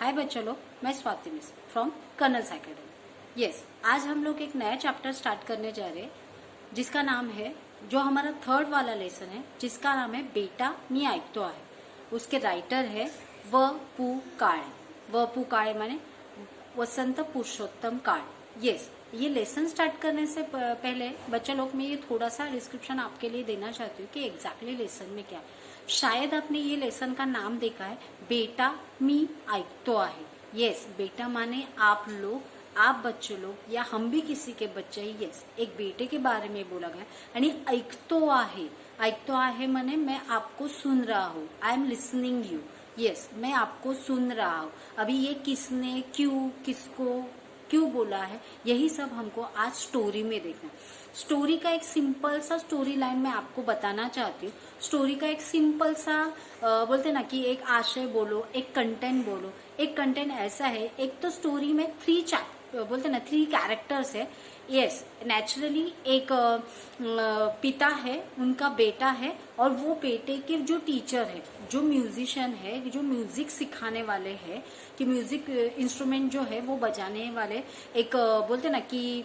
हाय बच्चों लोग, मैं Swati miss from colonel's academy. Yes, आज हम लोग एक नया चैप्टर स्टार्ट करने जा रहे हैं जिसका नाम है, जो हमारा थर्ड वाला लेसन है, जिसका नाम है बेटा मी ऐकतो आहे। उसके राइटर है व पु काळे। व पु काळे माने वसंत पुरुषोत्तम काळे। यस, ये लेसन स्टार्ट करने से पहले बच्चा लोग मैं ये थोड़ा सा डिस्क्रिप्शन आपके लिए देना चाहती हूँ कि एग्जैक्टली लेसन में क्या है। शायद आपने ये लेसन का नाम देखा है, बेटा मी ऐकतो आहे। यस, बेटा माने आप लोग, आप बच्चे लोग या हम भी किसी के बच्चे ही। यस, एक बेटे के बारे में बोला गया। आणि ऐकतो आहे, ऐकतो आहे माने मैं आपको सुन रहा हूँ, I am listening you. Yes, मैं आपको सुन रहा हूँ। अभी ये किसने, क्यों, किसको, क्यों बोला है, यही सब हमको आज स्टोरी में देखना है। स्टोरी का एक सिंपल सा स्टोरी लाइन मैं आपको बताना चाहती हूँ। स्टोरी का एक सिंपल सा बोलते ना कि एक आशय बोलो, एक कंटेंट बोलो। एक कंटेंट ऐसा है, एक तो स्टोरी में बोलते ना 3 कैरेक्टर्स है। यस, नेचुरली एक पिता है, उनका बेटा है, और वो बेटे के जो टीचर है, जो म्यूजिशियन है, जो म्यूजिक सिखाने वाले हैं, कि म्यूजिक इंस्ट्रूमेंट जो है वो बजाने वाले एक बोलते ना कि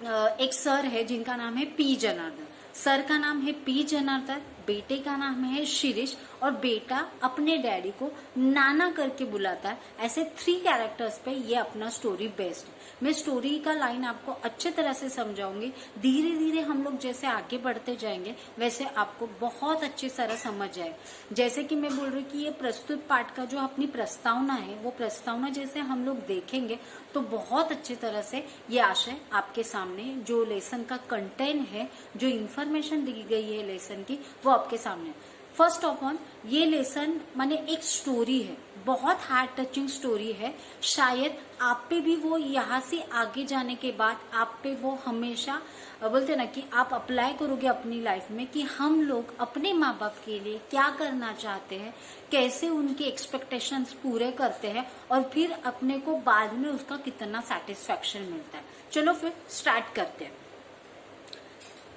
एक सर है जिनका नाम है पी जनार्दन। सर का नाम है पी जनार्दन, बेटे का नाम है शिरीष, और बेटा अपने डैडी को नाना करके बुलाता है। ऐसे 3 कैरेक्टर्स पे ये अपना स्टोरी बेस्ड है। मैं स्टोरी का लाइन आपको अच्छे तरह से समझाऊंगी। धीरे धीरे हम लोग जैसे आगे बढ़ते जाएंगे वैसे आपको बहुत अच्छी तरह समझ जाए। जैसे कि मैं बोल रही हूँ कि ये प्रस्तुत पाठ का जो अपनी प्रस्तावना है, वो प्रस्तावना जैसे हम लोग देखेंगे तो बहुत अच्छी तरह से ये आशय आपके सामने, जो लेसन का कंटेंट है, जो इन्फॉर्मेशन दी गई है लेसन की, वो आपके सामने। फर्स्ट ऑफ ऑल, ये लेसन माने एक स्टोरी है, बहुत हार्ट टचिंग स्टोरी है। शायद आप पे भी वो यहाँ से आगे जाने के बाद आप पे वो हमेशा बोलते ना कि आप अप्लाई करोगे अपनी लाइफ में कि हम लोग अपने माँ बाप के लिए क्या करना चाहते हैं, कैसे उनके एक्सपेक्टेशंस पूरे करते हैं, और फिर अपने को बाद में उसका कितना सेटिस्फैक्शन मिलता है। चलो फिर स्टार्ट करते हैं।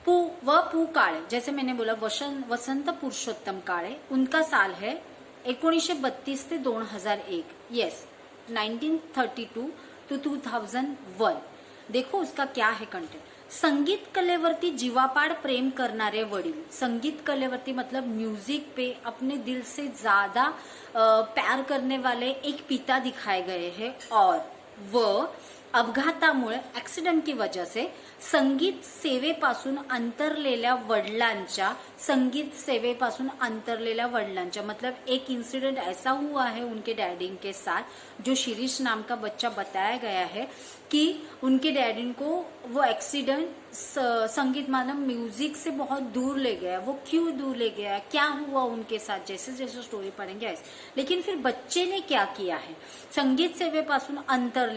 पु काळे, जैसे मैंने बोला वसंत पुरुषोत्तम काळे, उनका साल है 1932 से 2001। Yes, 1932 to 2001। देखो उसका क्या है कंटेंट। संगीत कलेवरती जीवापाड प्रेम करणारे वडील। संगीत कलेवरती मतलब म्यूजिक पे अपने दिल से ज्यादा प्यार करने वाले एक पिता दिखाए गए हैं, और वो अपघातामुळे, ऍक्सिडेंट की वजह से संगीत सेवेपासून अंतरलेल्या वडिलांच्या मतलब एक इंसिडेंट ऐसा हुआ है उनके डैडी के साथ, जो शिरीष नाम का बच्चा बताया गया है कि उनके डैडी को वो एक्सीडेंट संगीत मतलब म्यूजिक से बहुत दूर ले गया। वो क्यों दूर ले गया, क्या हुआ उनके साथ, जैसे जैसे स्टोरी पढ़ेंगे ऐसे। लेकिन फिर बच्चे ने क्या किया है, संगीत सेवेपासून अंतर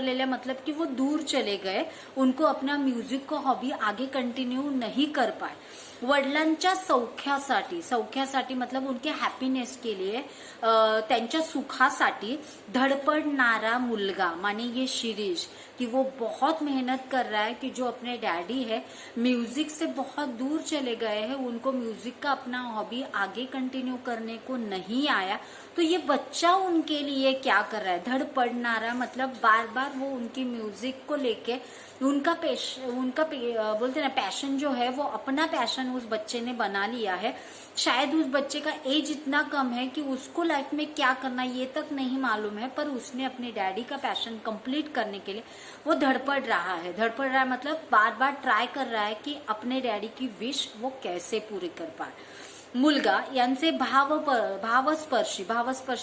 लेल्या मतलब कि वो दूर चले गए, उनको अपना म्यूजिक को हॉबी आगे कंटिन्यू नहीं कर पाए। वडिलांच्या सौख्यासाठी मतलब उनके हॅपीनेस के लिए, त्यांच्या सुखासाठी धडपडणारा मुलगा माने ये शिरीष, कि वो बहुत मेहनत कर रहा है, कि जो अपने डैडी है म्यूजिक से बहुत दूर चले गए हैं, उनको म्यूजिक का अपना हॉबी आगे कंटिन्यू करने को नहीं आया। तो ये बच्चा उनके लिए क्या कर रहा है, धड़पड़नारा मतलब बार बार वो उनकी म्यूजिक को लेके बोलते ना पैशन जो है, वो अपना पैशन उस बच्चे ने बना लिया है। शायद उस बच्चे का एज इतना कम है कि उसको लाइफ में क्या करना ये तक नहीं मालूम है, पर उसने अपने डैडी का पैशन कंप्लीट करने के लिए वो धड़पड़ रहा है मतलब बार बार ट्राई कर रहा है कि अपने डैडी की विश वो कैसे पूरी कर पाए। मुलगा यांचे भावस्पर्शी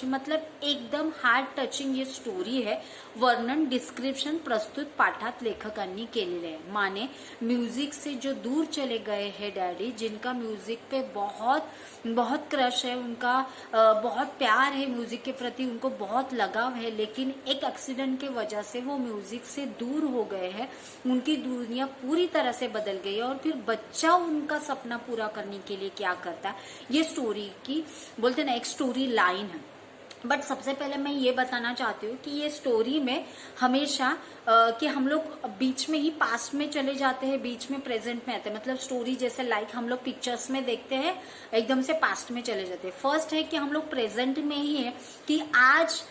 मतलब एकदम हार्ट टचिंग ये स्टोरी है। वर्णन डिस्क्रिप्शन प्रस्तुत पाठात लेखकांनी केलेले आहे। माने म्यूजिक से जो दूर चले गए हैं डैडी, जिनका म्यूजिक पे बहुत बहुत क्रश है, उनका बहुत प्यार है म्यूजिक के प्रति, उनको बहुत लगाव है, लेकिन एक एक्सीडेंट के वजह से वो म्यूजिक से दूर हो गए हैं, उनकी दुनिया पूरी तरह से बदल गई है। और फिर बच्चा उनका सपना पूरा करने के लिए क्या करता है, ये स्टोरी की बोलते ना एक स्टोरी लाइन है। बट सबसे पहले मैं ये बताना चाहती हूँ कि ये स्टोरी में हमेशा कि हम लोग बीच में ही पास्ट में चले जाते हैं, बीच में प्रेजेंट में आते हैं। मतलब स्टोरी जैसे लाइक हम लोग पिक्चर्स में देखते हैं, एकदम से पास्ट में चले जाते हैं। फर्स्ट है कि हम लोग प्रेजेंट में ही है कि आज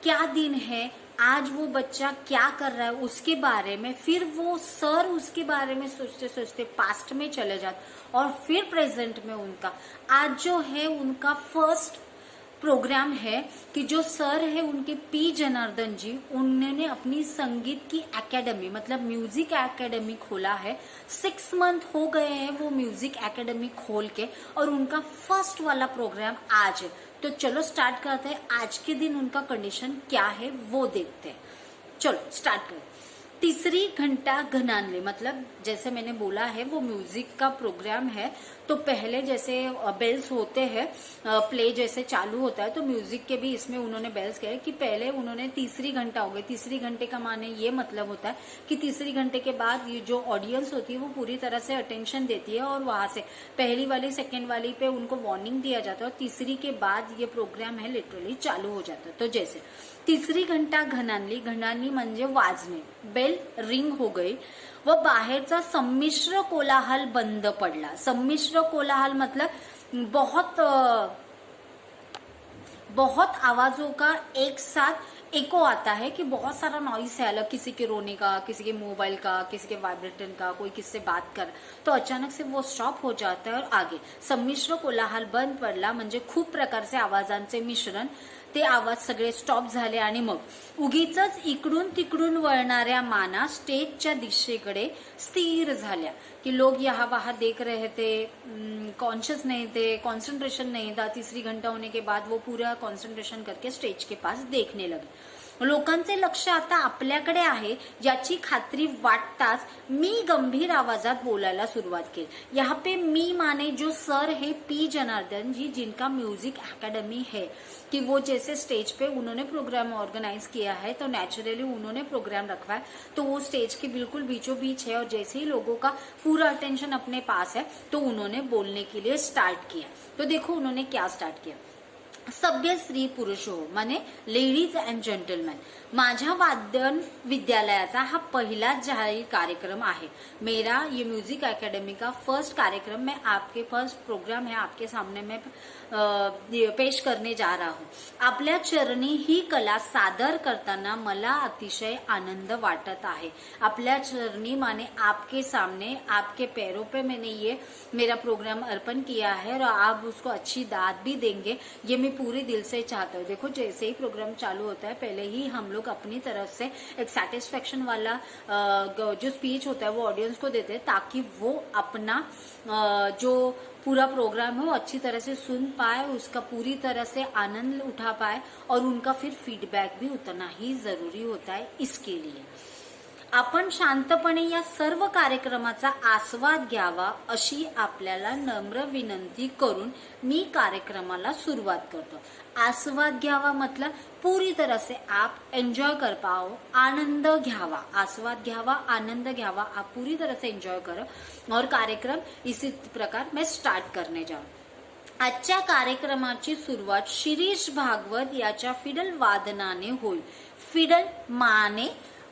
क्या दिन है, आज वो बच्चा क्या कर रहा है उसके बारे में, फिर वो सर उसके बारे में सोचते सोचते पास्ट में चले जाते और फिर प्रेजेंट में उनका आज जो है उनका फर्स्ट प्रोग्राम है कि जो सर है उनके पी जनार्दन जी, उन्होंने अपनी संगीत की एकेडमी मतलब म्यूजिक एकेडमी खोला है। 6 मंथ हो गए हैं वो म्यूजिक एकेडमी खोल के और उनका फर्स्ट वाला प्रोग्राम आज है। तो चलो स्टार्ट करते हैं, आज के दिन उनका कंडीशन क्या है वो देखते हैं। चलो स्टार्ट करें। तीसरी घंटा घनानले मतलब जैसे मैंने बोला है वो म्यूजिक का प्रोग्राम है। तो पहले जैसे बेल्स होते हैं, प्ले जैसे चालू होता है तो म्यूजिक के भी इसमें उन्होंने बेल्स कहे कि पहले उन्होंने तीसरी घंटा हो गई। तीसरी घंटे का माने ये मतलब होता है कि तीसरी घंटे के बाद ये जो ऑडियंस होती है वो पूरी तरह से अटेंशन देती है और वहां से पहली वाली सेकेंड वाली पे उनको वार्निंग दिया जाता है और तीसरी के बाद ये प्रोग्राम है लिटरली चालू हो जाता है। तो जैसे तिसरी घंटा घणानली, घणानली म्हणजे वाजणे, बेल रिंग हो गई व बाहेरचा संमिश्र कोलाहल बंद पडला। संमिश्र कोलाहल मतलब बहुत आवाजों का एक साथ एको आता है कि बहुत सारा नॉइस है अलग, किसी के रोने का, किसी के मोबाइल का, किसी के वाइब्रेटन का, कोई किससे बात कर, तो अचानक से वो स्टॉप हो जाता है और आगे संमिश्र कोलाहल बंद पडला म्हणजे खूप प्रकारचे आवाजांचे मिश्रण, ते आवाज सगळे स्टॉप झाले आणि मग उगीच इकडून तिकडून वळणाऱ्या माना स्टेजच्या दिशेकडे स्थिर झाल्या कि लोग यहाँ वहां देख रहे थे, कॉन्शियस नहीं थे, कंसंट्रेशन नहीं था। तीसरी घंटा होने के बाद वो पूरा कंसंट्रेशन करके स्टेज के पास देखने लगे। लोकांचे लक्ष आता आपल्याकडे आहे याची खात्री वाटताच मी गंभीर आवाजात बोलायला सुरुवात केली। यहाँ पे मी माने जो सर है पी जनार्दन जी, जिनका म्यूजिक एकेडमी है, कि वो जैसे स्टेज पे उन्होंने प्रोग्राम ऑर्गेनाइज किया है तो नेचुरली उन्होंने प्रोग्राम रखवा है तो वो स्टेज के बिल्कुल बीचों बीच है और जैसे ही लोगों का पूरा अटेंशन अपने पास है तो उन्होंने बोलने के लिए स्टार्ट किया। तो देखो उन्होंने क्या स्टार्ट किया। सभ्य स्त्री पुरुष हो माने लेडीज एंड जेंटलमैन, माझ्या वादन विद्यालयाचा हा पहिला जाहीर कार्यक्रम आहे। मेरा ये म्यूजिक एकेडमी का फर्स्ट कार्यक्रम मैं आपके फर्स्ट प्रोग्राम है आपके सामने में पेश करने जा रहा हूँ। आपल्या चरणी ही कला सादर करताना मला अतिशय आनंद वाटत आहे। आपल्या चरणी माने आपके सामने, आपके पैरों पे मैंने ये मेरा प्रोग्राम अर्पण किया है और आप उसको अच्छी दाद भी देंगे, ये मैं पूरे दिल से चाहता हूँ। देखो जैसे ही प्रोग्राम चालू होता है पहले ही हम लोग अपनी तरफ से एक सेटिस्फेक्शन वाला जो स्पीच होता है वो ऑडियंस को देते हैं ताकि वो अपना जो पूरा प्रोग्राम है वो अच्छी तरह से सुन पाए, उसका पूरी तरह से आनंद उठा पाए और उनका फिर फीडबैक भी उतना ही जरूरी होता है। इसके लिए आपण शांतपणे या सर्व कार्यक्रमाचा आस्वाद घ्यावा अशी आपल्याला नम्र विनंती करून मी कार्यक्रमाला सुरुवात करतो। आस्वाद घ्यावा मतलब पूरी तरह से आप एंजॉय कर पाओ, आनंद घ्यावा, आस्वाद घ्यावा, आनंद घ्यावा, आप पूरी तरह से एंजॉय करो और कार्यक्रम इसी प्रकार मैं स्टार्ट करने जाऊं। आजच्या कार्यक्रमाची सुरुवात शिरीष भागवत याच्या फिडल वादनाने होईल। फिडल माने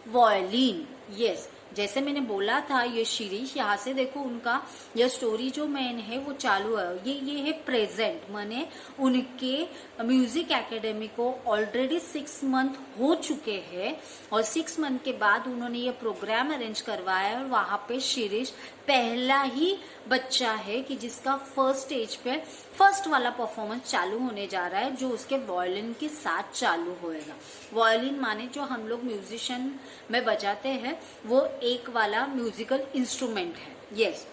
वॉयलिन, यस जैसे मैंने बोला था ये शिरीष, यहाँ से देखो उनका ये स्टोरी जो मेन है वो चालू है। ये है प्रेजेंट माने उनके म्यूजिक एकेडमी को ऑलरेडी 6 मंथ हो चुके हैं और 6 मंथ के बाद उन्होंने ये प्रोग्राम अरेंज करवाया है और वहां पे शिरीष पहला ही बच्चा है कि जिसका फर्स्ट स्टेज पे फर्स्ट वाला परफॉर्मेंस चालू होने जा रहा है जो उसके वायलिन के साथ चालू होएगा। वायलिन माने जो हम लोग म्यूजिशियन में बजाते हैं वो एक वाला म्यूजिकल इंस्ट्रूमेंट है। यस,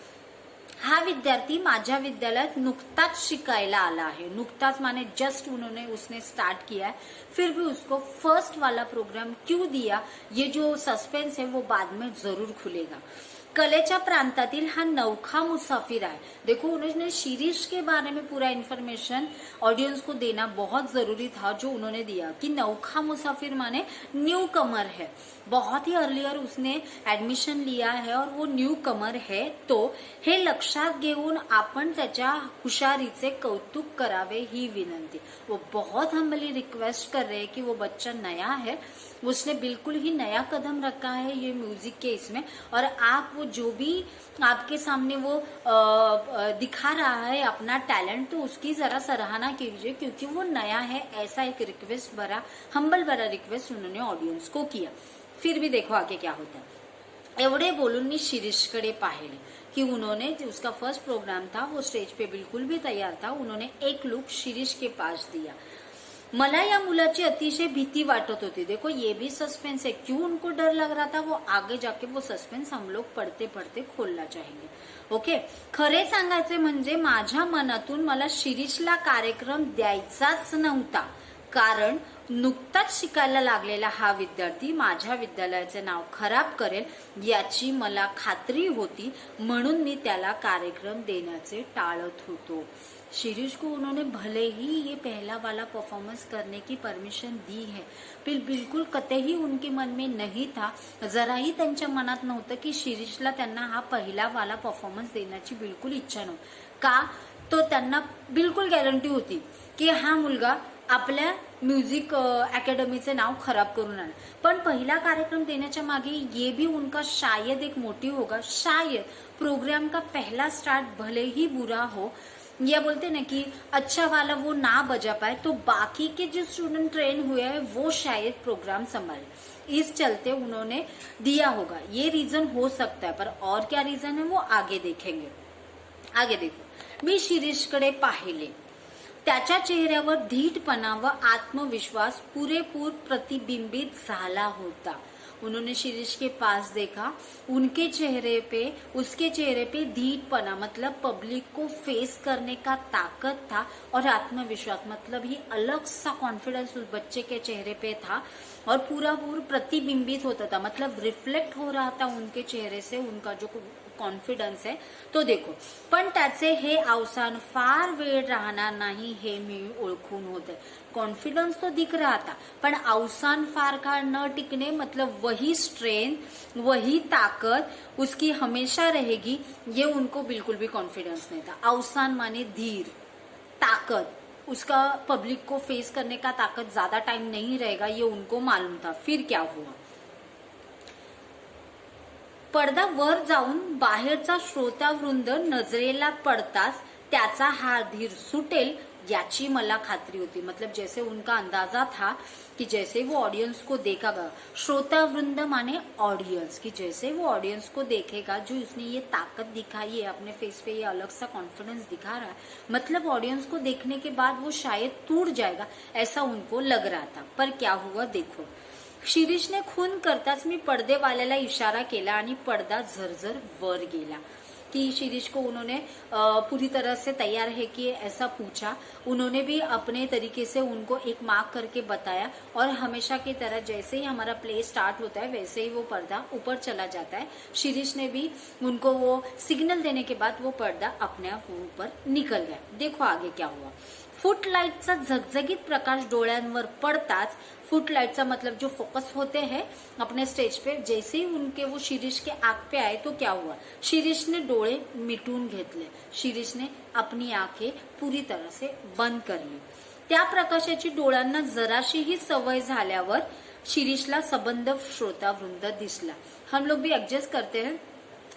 हा विद्यार्थी माझ्या विद्यालयात नुकताच शिकायला आला है। नुकताच माने जस्ट उसने स्टार्ट किया है, फिर भी उसको फर्स्ट वाला प्रोग्राम क्यों दिया ये जो सस्पेंस है वो बाद में जरूर खुलेगा। कलेच्या प्रांतातील हा नौखा मुसाफिर आहे। देखो उन्होंने शिरीष के बारे में पूरा इन्फॉर्मेशन ऑडियंस को देना बहुत जरूरी था जो उन्होंने दिया कि नौखा मुसाफिर माने न्यू कमर है, बहुत ही अर्लियर उसने ऍडमिशन लिया है और वो न्यू कमर है। तो हे लक्षात घेऊन आपण त्याच्या हुशारीचे कौतुक करावे ही विनंती। वो बहुत हम्बली रिक्वेस्ट कर रहे हैं कि वो बच्चा नया है, उसने बिल्कुल ही नया कदम रखा है ये म्यूजिक के इसमें और आप वो वो जो भी आपके सामने वो दिखा रहा है अपना टैलेंट, तो उसकी जरा सराहना कीजिए, क्योंकि वो नया है। ऐसा एक रिक्वेस्ट भरा, हम्बल भरा रिक्वेस्ट उन्होंने ऑडियन्स को किया। फिर भी देखो आगे क्या होता है। एवढे बोलून मी शिरीषकडे पाहिले की उन्होंने, उसका फर्स्ट प्रोग्राम था, वो स्टेज पे बिल्कुल भी तैयार था, उन्होंने एक लुक शिरीष के पास दिया। मला या मुलाची अतिशय भीती वाटत होती। देखो ये भी सस्पेंस है, क्यों उनको डर लग रहा था वो आगे जाके वो सस्पेंस हम लोग पढ़ते पढ़ते खोलना चाहेंगे। ओके, खरे सांगायचे म्हणजे माझ्या मनातून मला शिरीषला कार्यक्रम द्यायचाच नव्हता, कारण नुकताच शिकायला लागलेला हा विद्यार्थी माझ्या विद्यालयाचे नाव खराब करेल याची मला खात्री होती, म्हणून मी त्याला कार्यक्रम देण्याचे टाळत होतो। शिरीष को उन्होंने भले ही ये पहला वाला परफॉर्मेंस करने की परमिशन दी है, फिर बिल्कुल कतई उनके मन में नहीं था, जराही त्यांच्या मनात नव्हतं की शिरीषला त्यांना हा पहिला वाला परफॉर्मन्स देण्याची बिल्कुल इच्छा नव्हती। का, तो त्यांना बिल्कुल गॅरंटी होती की हा मुलगा आपल्या म्यूजिक अकेडमीचे नाव खराब करून आना। पण पहिला कार्यक्रम देण्याच्या मागे ये भी उनका शायद एक मोटिव होगा, शायद प्रोग्राम का पहला स्टार्ट भले ही बुरा हो, या बोलते ना कि अच्छा वाला वो ना बजा पाए, तो बाकी के जो स्टूडेंट ट्रेन हुए हैं वो शायद प्रोग्राम संभाले, इस चलते उन्होंने दिया होगा। ये रीजन हो सकता है, पर और क्या रीजन है वो आगे देखेंगे। आगे देखो, मी शिरीषकडे पाहिले, त्याच्या चेहऱ्यावर धीटपणा व आत्मविश्वास पुरेपूर प्रतिबिंबित झाला होता। उन्होंने शिरीष के पास देखा, उनके चेहरे पे, उसके चेहरे पे धीटपना मतलब पब्लिक को फेस करने का ताकत था, और आत्मविश्वास मतलब ही अलग सा कॉन्फिडेंस उस बच्चे के चेहरे पे था, और पूरा प्रतिबिंबित होता था, मतलब रिफ्लेक्ट हो रहा था उनके चेहरे से उनका जो कॉन्फिडन्स है। तो देखो, पण त्याचे हे अवसान फार वेळ राहणार नाही हे मी ओळखून होते। कॉन्फिडन्स तो दिख रहा था, पण अवसान फार काळ न टिकने, मतलब वही स्ट्रेंथ, वही ताकत उसकी हमेशा रहेगी, ये उनको बिल्कुल भी कॉन्फिडेंस नहीं था। अवसान माने धीर, ताकत, उसका पब्लिक को फेस करने का ताकत ज्यादा टाइम नहीं रहेगा, ये उनको मालूम था। फिर क्या हुआ, पडदा वर जाऊन बाहेरचा श्रोतावृंद नजरेला पडताच त्याचा हा धीर सुटेल याची मला खात्री होती। मतलब जैसे उनका अंदाजा था कि जैसे वो ऑडियंस को देखेगा, श्रोतावृंद माने ऑडियंस, कि जैसे वो ऑडियंस को देखेगा, जो उसने ये ताकत दिखाई है अपने फेस पे, ये अलग सा कॉन्फिडेंस दिखा रहा है, मतलब ऑडियंस को देखने के बाद वो शायद टूट जाएगा, ऐसा उनको लग रहा था। पर क्या हुआ देखो, शिरीषने खून करताच मी पडदेवाल्याला इशारा केला आणि पडदा झरझर वर गेला। कि शिरीष को उन्होंने पूरी तरह से तैयार है कि ऐसा पूछा, उन्होंने भी अपने तरीके से उनको एक मार्क करके बताया, और हमेशा की तरह जैसे ही हमारा प्ले स्टार्ट होता है वैसे ही वो पर्दा ऊपर चला जाता है। शिरीष ने भी उनको वो सिग्नल देने के बाद वो पर्दा अपने आप ऊपर निकल गया। देखो आगे क्या हुआ, फुटलाइटचा झगझगीत प्रकाश डोळ्यांवर पड़ताच, फुटलाइटचा मतलब जो फोकस होते हैं अपने स्टेज पे, जैसे ही उनके वो शिरीष के आंख पे आए तो क्या हुआ, शिरीष ने डोळे मिटून घेतले, शिरीष ने अपनी आंखें पूरी तरह से बंद कर ली। त्या प्रकाशाची डोळ्यांना जराशीही सवय झाल्यावर शिरीषला सबंध श्रोतावृंद दिसला। हम लोग भी एडजस्ट करते हैं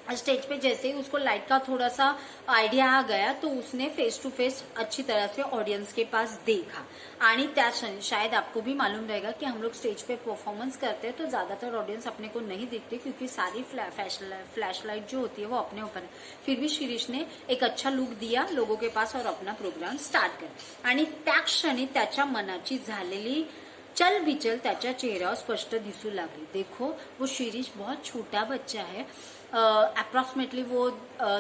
स्टेज पे, जैसे ही उसको लाइट का थोड़ा सा आइडिया आ गया तो उसने फेस टू फेस अच्छी तरह से ऑडियंस के पास देखा। आणि त्या शायद आपको भी मालूम रहेगा कि हम लोग स्टेज पे परफॉर्मेंस करते हैं तो ज्यादातर ऑडियंस अपने को नहीं दिखती, क्योंकि सारी फ्लैश लाइट जो होती है वो अपने ऊपर है। फिर भी शिरीष ने एक अच्छा लुक दिया लोगों के पास और अपना प्रोग्राम स्टार्ट कर, आणि त्या क्षणी त्याच्या मनाची झालेली चल बिचल त्याच्या चेहऱ्यावर स्पष्ट दिसू लागली। देखो, वो शिरीष बहुत छोटा बच्चा है, अप्रोक्सीमेटली वो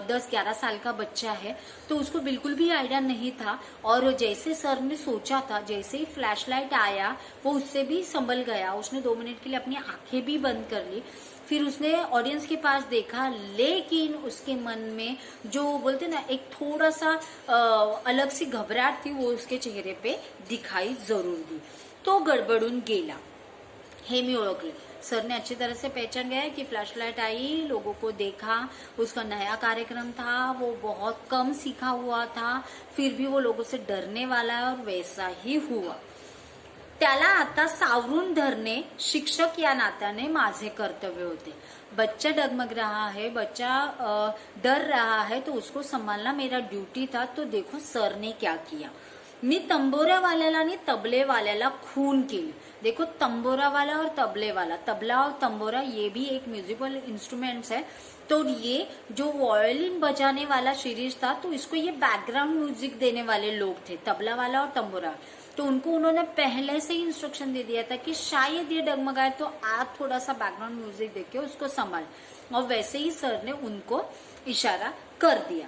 10-11 साल का बच्चा है, तो उसको बिल्कुल भी आइडिया नहीं था। और जैसे सर ने सोचा था, जैसे ही फ्लैशलाइट आया वो उससे भी संभल गया, उसने 2 मिनट के लिए अपनी आंखें भी बंद कर ली। फिर उसने ऑडियंस के पास देखा, लेकिन उसके मन में जो बोलते ना एक थोड़ा सा अलग सी घबराहट थी, वो उसके चेहरे पे दिखाई जरूर दी। तो गड़बड़ून गेला, हे मी ओळखले। सर ने अच्छी तरह से पहचान गया कि फ्लैशलाइट आई, लोगों को देखा, उसका नया कार्यक्रम था, वो बहुत कम सीखा हुआ था, फिर भी वो लोगों से डरने वाला है, और वैसा ही हुआ। त्याला आता सावरून धरणे शिक्षक या नात्याने माझे कर्तव्य होते। बच्चा डगमग रहा है, बच्चा डर रहा है, तो उसको संभालना मेरा ड्यूटी था। तो देखो सर ने क्या किया, मी तंबोरा वाल्याला आणि तबले वाल्याला खून केली। देखो तंबोरा वाला और तबले वाला, तबला और तंबोरा ये भी एक म्यूजिकल इंस्ट्रूमेंट्स है। तो ये जो वायलिन बजाने वाला शिरीष था, तो इसको ये बैकग्राउंड म्यूजिक देने वाले लोग थे, तबला वाला और तंबोरा। तो उनको उन्होंने पहले से ही इंस्ट्रक्शन दे दिया था कि शायद ये डगमगाए तो आप थोड़ा सा बैकग्राउंड म्यूजिक देके उसको संभाल, और वैसे ही सर ने उनको इशारा कर दिया।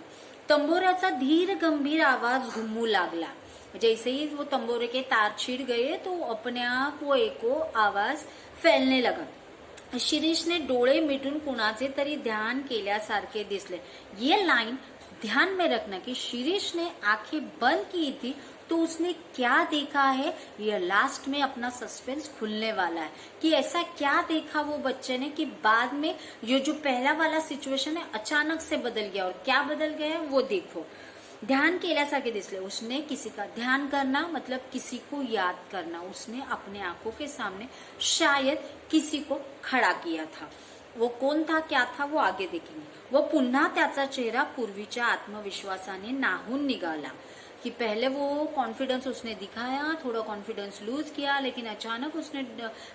तंबोराचा धीर गंभीर आवाज घुमू लागला। जैसे ही वो तंबोरे के तार छिड़ गए तो अपने आप वो एको आवाज फैलने लगा। शिरीष ने डोळे मिटून कुणाचे तरी ध्यान केल्यासारखे दिसले। ये लाइन ध्यान में रखना कि शिरीष ने आंखें बंद की थी, तो उसने क्या देखा है, ये लास्ट में अपना सस्पेंस खुलने वाला है कि ऐसा क्या देखा वो बच्चे ने कि बाद में ये जो पहला वाला सिचुएशन है अचानक से बदल गया, और क्या बदल गया है वो देखो। ध्यान केल्यासारखे दिसले, उसने किसी का ध्यान करना मतलब किसी को याद करना, उसने अपने आंखों के सामने शायद किसी को खड़ा किया था। वो कोण था, क्या था, वो आगे देखेंगे। वो पुन्हा त्याचा चेहरा पूर्वीच्या आत्मविश्वासाने नाहून निघाला कि पहले वो कॉन्फिडेंस उसने दिखाया, थोड़ा कॉन्फिडेंस लूज किया, लेकिन अचानक उसने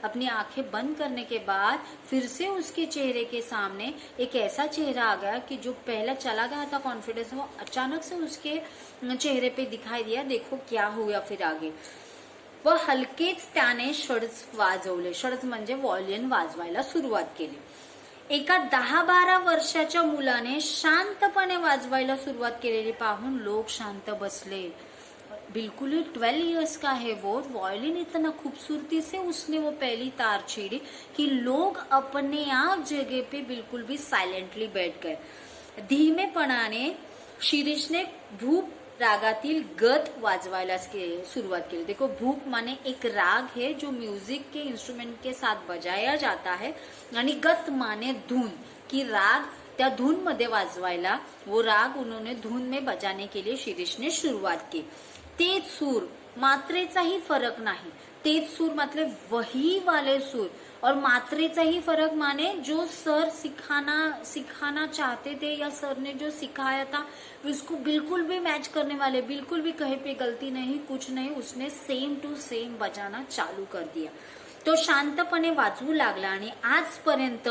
अपनी आंखें बंद करने के बाद फिर से उसके चेहरे के सामने एक ऐसा चेहरा आ गया कि जो पहले चला गया था कॉन्फिडेंस, वो अचानक से उसके चेहरे पे दिखाई दिया। देखो क्या हुआ फिर आगे। व हलकेच त्याने षड्ज वाजवले, षड्ज म्हणजे व्हायोलिन वाजवायला सुरुवात केली। एका 10-12 वर्षाच्या मुलाने शांतपणे वाजवायला सुरुवात केलेली पाहून लोग शांत बसले। बिल्कुल ही 12 इयर्स का है वो, वायलिन इतना खूबसूरती से उसने वो पहली तार छेड़ी कि लोग अपने आप जगह पे बिल्कुल भी साइलेंटली बैठ गए। धीमेपणाने शिरीषने भूप रागातील गत वाजवायला सुरुवात केली। देखो भूप माने एक राग है जो म्यूजिक के इंस्ट्रूमेंट के साथ बजाया जाता है, आणि गत माने धुन की राग त्या धुन मध्ये वाजवायला, वो राग उन्होंने धुन में बजाने के लिए शिरीष ने शुरुआत की। तेज सूर, मात्रेचाही फरक नाही, तेज सूर मतलब वही वाले सूर, और मात्रेचा ही फरक माने जो सर सिखाना चाहते थे या सर ने जो सिखाया था उसको बिल्कुल भी मैच करने वाले, बिल्कुल भी कहीं पे गलती नहीं, कुछ नहीं, उसने सेम टू सेम बजाना चालू कर दिया। तो शांतपणे वाजवू लागला आणि आजपर्यंत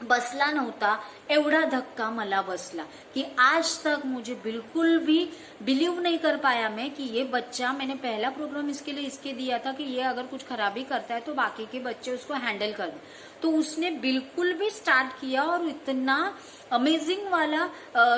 बसला नव्हता एवढा धक्का मला बसला कि आज तक मुझे बिल्कुल भी बिलीव नहीं कर पाया मैं कि ये बच्चा, मैंने पहला प्रोग्राम इसके दिया था कि ये अगर कुछ खराबी करता है तो बाकी के बच्चे उसको हैंडल कर दें, तो उसने बिल्कुल भी स्टार्ट किया और इतना अमेजिंग वाला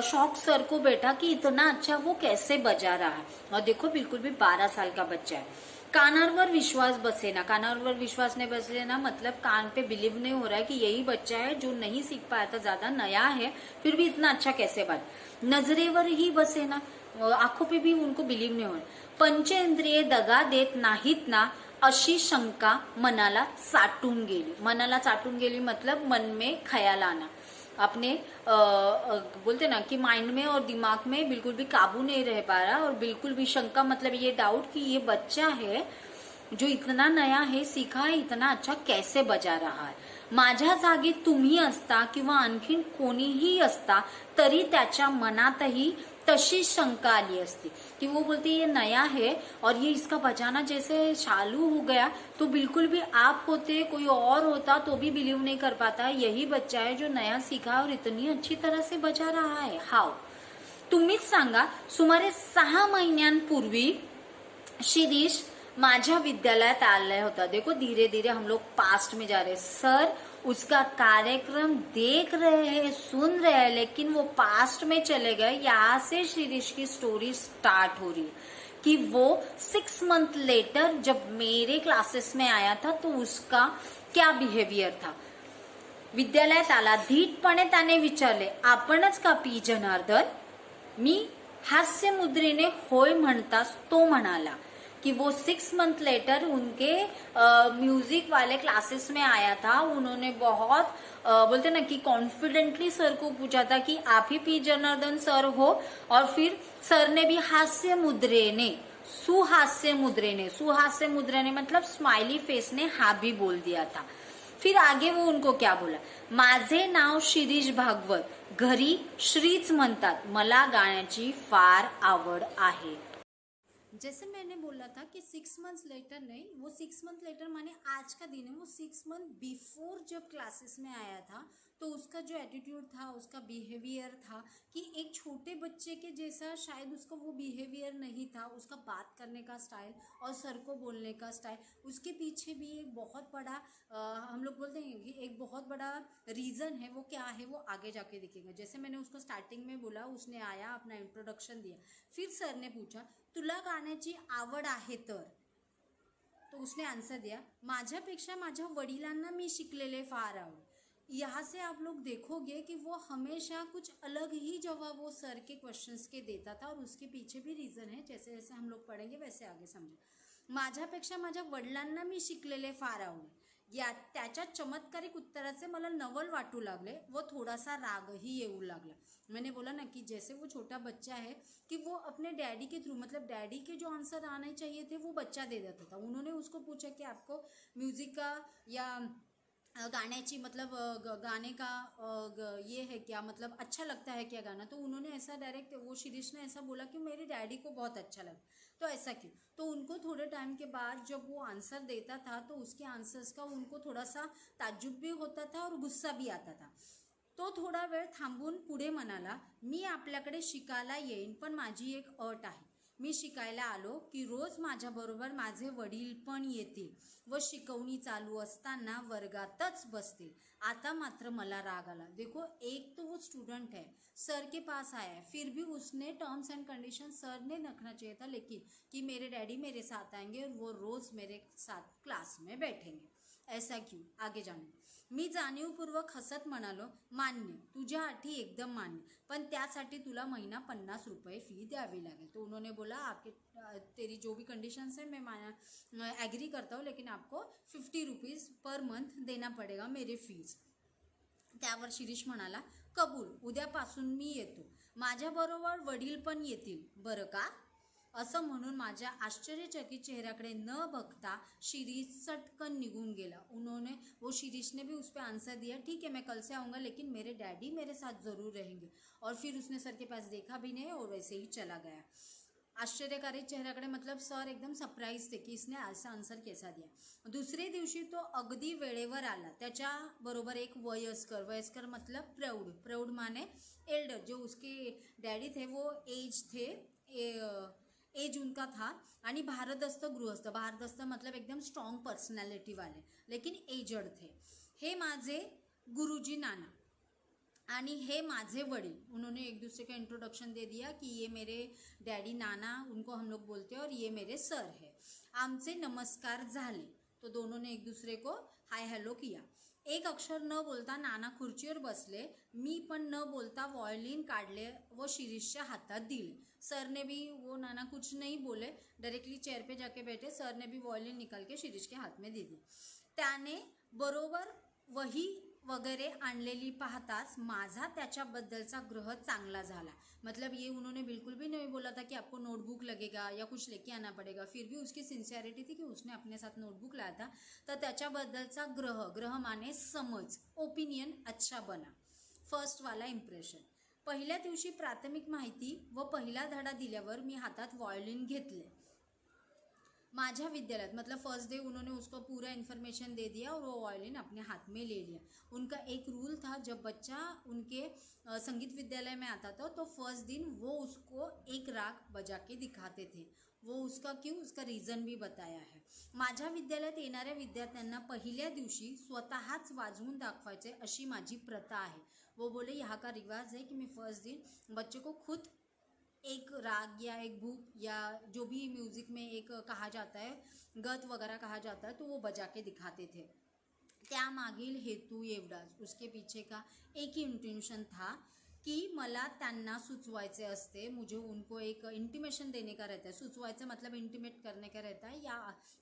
शौक सर को बैठा कि इतना अच्छा वो कैसे बजा रहा है। और देखो बिल्कुल भी 12 साल का बच्चा है। कानावर विश्वास बसेना, कानावर विश्वास नहीं बसेना मतलब कान पे बिलीव नहीं हो रहा है कि यही बच्चा है जो नहीं सीख पाया था, ज्यादा नया है फिर भी इतना अच्छा कैसे बात। नजरेवर ही बसेना, आंखों पे भी उनको बिलीव नहीं हो रहा। पंचेंद्रिय दगा देत नाहीत ना अशी शंका मनाला चाटून गेली। मनाला चाटून गेली मतलब मन में ख्याल आना, अपने बोलते ना कि माइंड में और दिमाग में बिल्कुल भी काबू नहीं रह पा रहा, और बिल्कुल भी शंका मतलब ये डाउट कि ये बच्चा है जो इतना नया है, सीखा है, इतना अच्छा कैसे बजा रहा है। माझ्या जागी तुम्ही असता किंवा आणखीन कोणीही असता तरी त्याच्या मनातही तशी शंका आली असती कि वो बोलते ये नया है और ये इसका बजाना जैसे चालू हो गया तो बिल्कुल भी आप होते, कोई और होता तो भी बिलीव नहीं कर पाता यही बच्चा है जो नया सीखा और इतनी अच्छी तरह से बजा रहा है। हाउ, तुम्हीच सांगा। सुमारे 6 महिन्यांपूर्वी शिरीष माझ्या विद्यालयात आया होता। देखो धीरे धीरे हम लोग पास्ट में जा रहे। सर उसका कार्यक्रम देख रहे हैं, सुन रहे हैं, लेकिन वो पास्ट में चले गए। यहाँ से शिरीष की स्टोरी स्टार्ट हो रही है कि वो 6 मंथ लेटर जब मेरे क्लासेस में आया था तो उसका क्या बिहेवियर था। विद्यालयात आला, धीटपणे त्याने विचारले, आपणच का पी जनार्दन? मी हास्य मुद्रेने होय म्हणताच तो म्हणाला कि वो 6 मंथ लेटर उनके म्यूजिक वाले क्लासेस में आया था। उन्होंने बहुत बोलते ना कि कॉन्फिडेंटली सर को पूछा था कि आप ही पी जनार्दन सर हो, और फिर सर ने भी हास्य मुद्रे ने सुहास्य मुद्रे ने मतलब स्माइली फेस ने हाँ भी बोल दिया था। फिर आगे वो उनको क्या बोला, माझे नाव शिरीष भागवत, घरी श्रीच म्हणतात, मला गाण्याची फार आवड आहे। जैसे मैंने बोला था कि 6 मंथ्स लेटर नहीं, वो 6 मंथ लेटर माने आज का दिन है, वो 6 मंथ बिफोर जब क्लासेस में आया था तो उसका जो एटीट्यूड था, उसका बिहेवियर था कि एक छोटे बच्चे के जैसा शायद उसका वो बिहेवियर नहीं था, उसका बात करने का स्टाइल और सर को बोलने का स्टाइल, उसके पीछे भी एक बहुत बड़ा हम लोग बोलते हैं कि एक बहुत बड़ा रीज़न है। वो क्या है वो आगे जाके दिखेगा। जैसे मैंने उसको स्टार्टिंग में बोला, उसने आया अपना इंट्रोडक्शन दिया, फिर सर ने पूछा तुला गाण्याची आवड आहे तो उसने आंसर दिया, माझ्यापेक्षा माझ्या वडिलांना मी शिकलेले फार आवड। यहाँ से आप लोग देखोगे कि वो हमेशा कुछ अलग ही जवाब वो सर के क्वेश्चंस के देता था और उसके पीछे भी रीज़न है। जैसे जैसे हम लोग पढ़ेंगे वैसे आगे समझे। माझ्यापेक्षा माझ्या वडिलांना मी शिकलेले फार आवडे, या त्याच्या चमत्कारिक उत्तराचे मला नवल वाटू लागले व थोडासा रागही येऊ लागला। मैंने बोला ना कि जैसे वो छोटा बच्चा है कि वो अपने डैडी के थ्रू, मतलब डैडी के जो आंसर आने चाहिए थे वो बच्चा दे देता था। उन्होंने उसको पूछा कि आपको म्यूजिक का या गाण्याची मतलब गाने का ये है क्या, मतलब अच्छा लगता है क्या गाना, तो उन्होंने ऐसा डायरेक्ट वो शिरीष ने ऐसा बोला कि मेरे डैडी को बहुत अच्छा लगा। तो ऐसा क्यों? तो उनको थोड़े टाइम के बाद जब वो आंसर देता था तो उसके आंसर्स का उनको थोड़ा सा ताज्जुब भी होता था और गुस्सा भी आता था। तो थोडा वेळ थांबून पुढे म्हणाला, मी आपल्याकडे शिकायला येईन पण माझी एक अट आहे। मी शिकायला आलो की रोज माझ्याबरोबर माझे वडील पण येतील व शिकवणी चालू असताना वर्गातच बसतील। आता मात्र मला राग आला। देखो, एक तो वो स्टूडेंट है, सर के पास आया है, फिर भी उसने टर्म्स एंड कंडीशन सर ने रखना चाहिए था, लेकिन कि मेरे डैडी मेरे साथ आएंगे और वो रोज मेरे साथ क्लास में बैठेंगे। ऐसा क्यों? आगे जाणून। मी जाणीवपूर्वक हसत म्हणालो, मान्य, तुझ्या अटी एकदम मान्य, पण त्यासाठी तुला महिना 50 रुपये फी द्यावी लागेल। तो उन्होंने बोला आपके तेरी जो भी कंडीशंस है मैं एग्री करता हूँ, लेकिन आपको 50 रुपीज़ पर मंथ देना पड़ेगा मेरे फीस। त्यावर शिरीष म्हणाला, कबूल, उद्यापासून मी येतो, माझ्याबरोबर वडील पण येतील बरं का? असं म्हणून माझ्या आश्चर्यचकित चेहऱ्याकडे न बघता शिरीष सटकन निगून गेला। उन्होंने वो शिरीष ने भी उस पर आंसर दिया, ठीक है मैं कल से आऊँगा, लेकिन मेरे डैडी मेरे साथ ज़रूर रहेंगे। और फिर उसने सर के पास देखा भी नहीं और वैसे ही चला गया। आश्चर्यकारी चेहऱ्याकडे मतलब सर एकदम सरप्राईज थे की इसने असा आन्सर कैसा दिया। दुसरे दिवशी तो अगदी वेळेवर आला। त्याच्याबरोबर एक वयस्कर मतलब प्रौढ माने एल्डर, जो उसके डैडी थे वो एज थे, एज उनका था, आणि भारदस्त मतलब एकदम स्ट्रॉन्ग पर्सनैलिटी वाले, लेकिन एजड थे। हे माझे गुरुजी नाना आणि हे माझे वडील। उन्होंने एक दूसरे का इंट्रोडक्शन दे दिया कि ये मेरे डैडी नाना, उनको हम लोग बोलते हैं, और ये मेरे सर है। आमचे नमस्कार झाले तो दोनों ने एक दूसरे को हाय हॅलो किया। एक अक्षर न बोलता नाना खुर्चीवर बसले, मी पण न बोलता वॉयलिन काढले व शिरीषच्या हातात दिले। सर ने भी, वो नाना कुछ नहीं बोले, डायरेक्टली चेयर पे जाके बैठे, सर ने भी वॉयलिन निकाल के शिरीष के हाथ में दे दी। त्याने बरोबर वही वगैरे आणलेली पाहताच माझा त्याच्याबद्दलचा ग्रह चांगला झाला। मतलब ये उन्होंने बिल्कुल भी नहीं बोला था कि आपको नोटबुक लगेगा या कुछ लेके आना पड़ेगा, फिर भी उसकी सिंसियरिटी थी कि उसने अपने साथ नोटबुक लाया था। तर त्याच्याबद्दलचा ग्रह माने समज, ओपिनियन अच्छा बना। फर्स्ट वाला इम्प्रेशन। पहिल्या दिवशी प्राथमिक माहिती व पहिला धडा दिल्यावर मी हातात वॉयलिन घेतले। माझा विद्यालय मतलब फर्स्ट डे उन्होंने उसको पूरा इन्फॉर्मेशन दे दिया और वो वायलिन अपने हाथ में ले लिया। उनका एक रूल था, जब बच्चा उनके संगीत विद्यालय में आता था तो फर्स्ट दिन वो उसको एक राग बजा के दिखाते थे। वो उसका क्यों, उसका रीज़न भी बताया है। माझ्या विद्यालयात येणाऱ्या विद्यार्थ्यांना पहिल्या दिवशी स्वतःच वाजवून दाखवायचे अशी माझी प्रथा आहे। वो बोले यहाँ का रिवाज है कि मैं फर्स्ट दिन बच्चे को खुद एक राग या एक भूप या जो भी म्यूज़िक में एक कहा जाता है, गत वगैरह कहा जाता है, तो वो बजा के दिखाते थे। त्यामागील हेतू एवढाच, उसके पीछे का एक ही इंटेंशन था कि मला त्यांना सुचवायचे असते, मुझे उनको एक इंटीमेशन देने का रहता है। सुचवायचं मतलब इंटीमेट करने का रहता है, या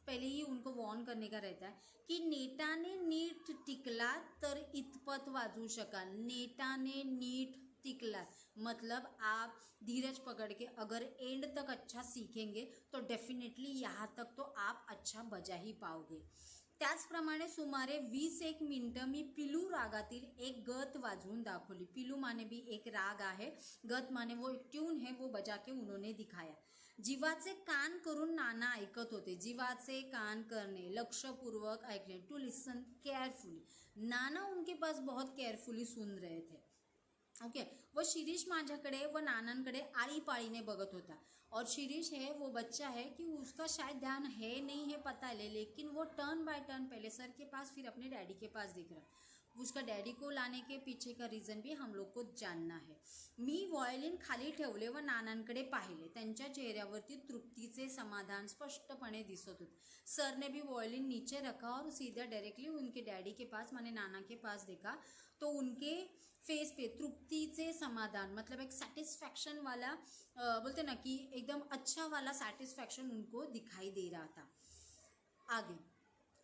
पहले ही उनको वॉर्न करने का रहता है कि नेटाने नीट टिकला तर इतपत वाजू शकाल। नेटाने नीट टिकला, मतलब आप धीरज पकड़ के अगर एंड तक अच्छा सीखेंगे तो डेफिनेटली यहाँ तक तो आप अच्छा बजा ही पाओगे. त्याचप्रमाणे सुमारे 20-1 मिनिटं मी पिलू रागातील एक गत वाजवून दाखवली. पिलू माने भी एक राग आहे, गत माने वो एक ट्यून है, वो बजा के उन्होंने दिखाया. जीवाचे कान करून नाना ऐकत होते. जीवाचे कान करणे, लक्षपूर्वक ऐकणे, टू लिसन केयरफुली. नाना उनके पास बहुत केयरफुली सुन रहे थे. ओके. वो शिरीष माझ्याकडे व नानांकडे आळीपाळीने बघत होता. और शिरीष है वो बच्चा है कि उसका शायद ध्यान है नहीं है पता है, लेकिन वो टर्न बाय टर्न पहले सर के पास फिर अपने डैडी के पास दिख रहा. उसका डैडी को लाने के पीछे का रीज़न भी हम लोग को जानना है. मी व्हायोलिन खाली ठेवले व नानांकडे पाहिले. त्यांच्या चेहऱ्यावरती तृप्तीचे समाधान स्पष्टपणे दिसत होते. सर ने भी व्हायोलिन नीचे रखा और सीधा डायरेक्टली उनके डैडी के पास माने नाना के पास देखा, तो उनके फेस पे तृप्तीचे समाधान मतलब एक सेटिस्फैक्शन वाला बोलते ना कि एकदम अच्छा वाला सेटिस्फैक्शन उनको दिखाई दे रहा था. आगे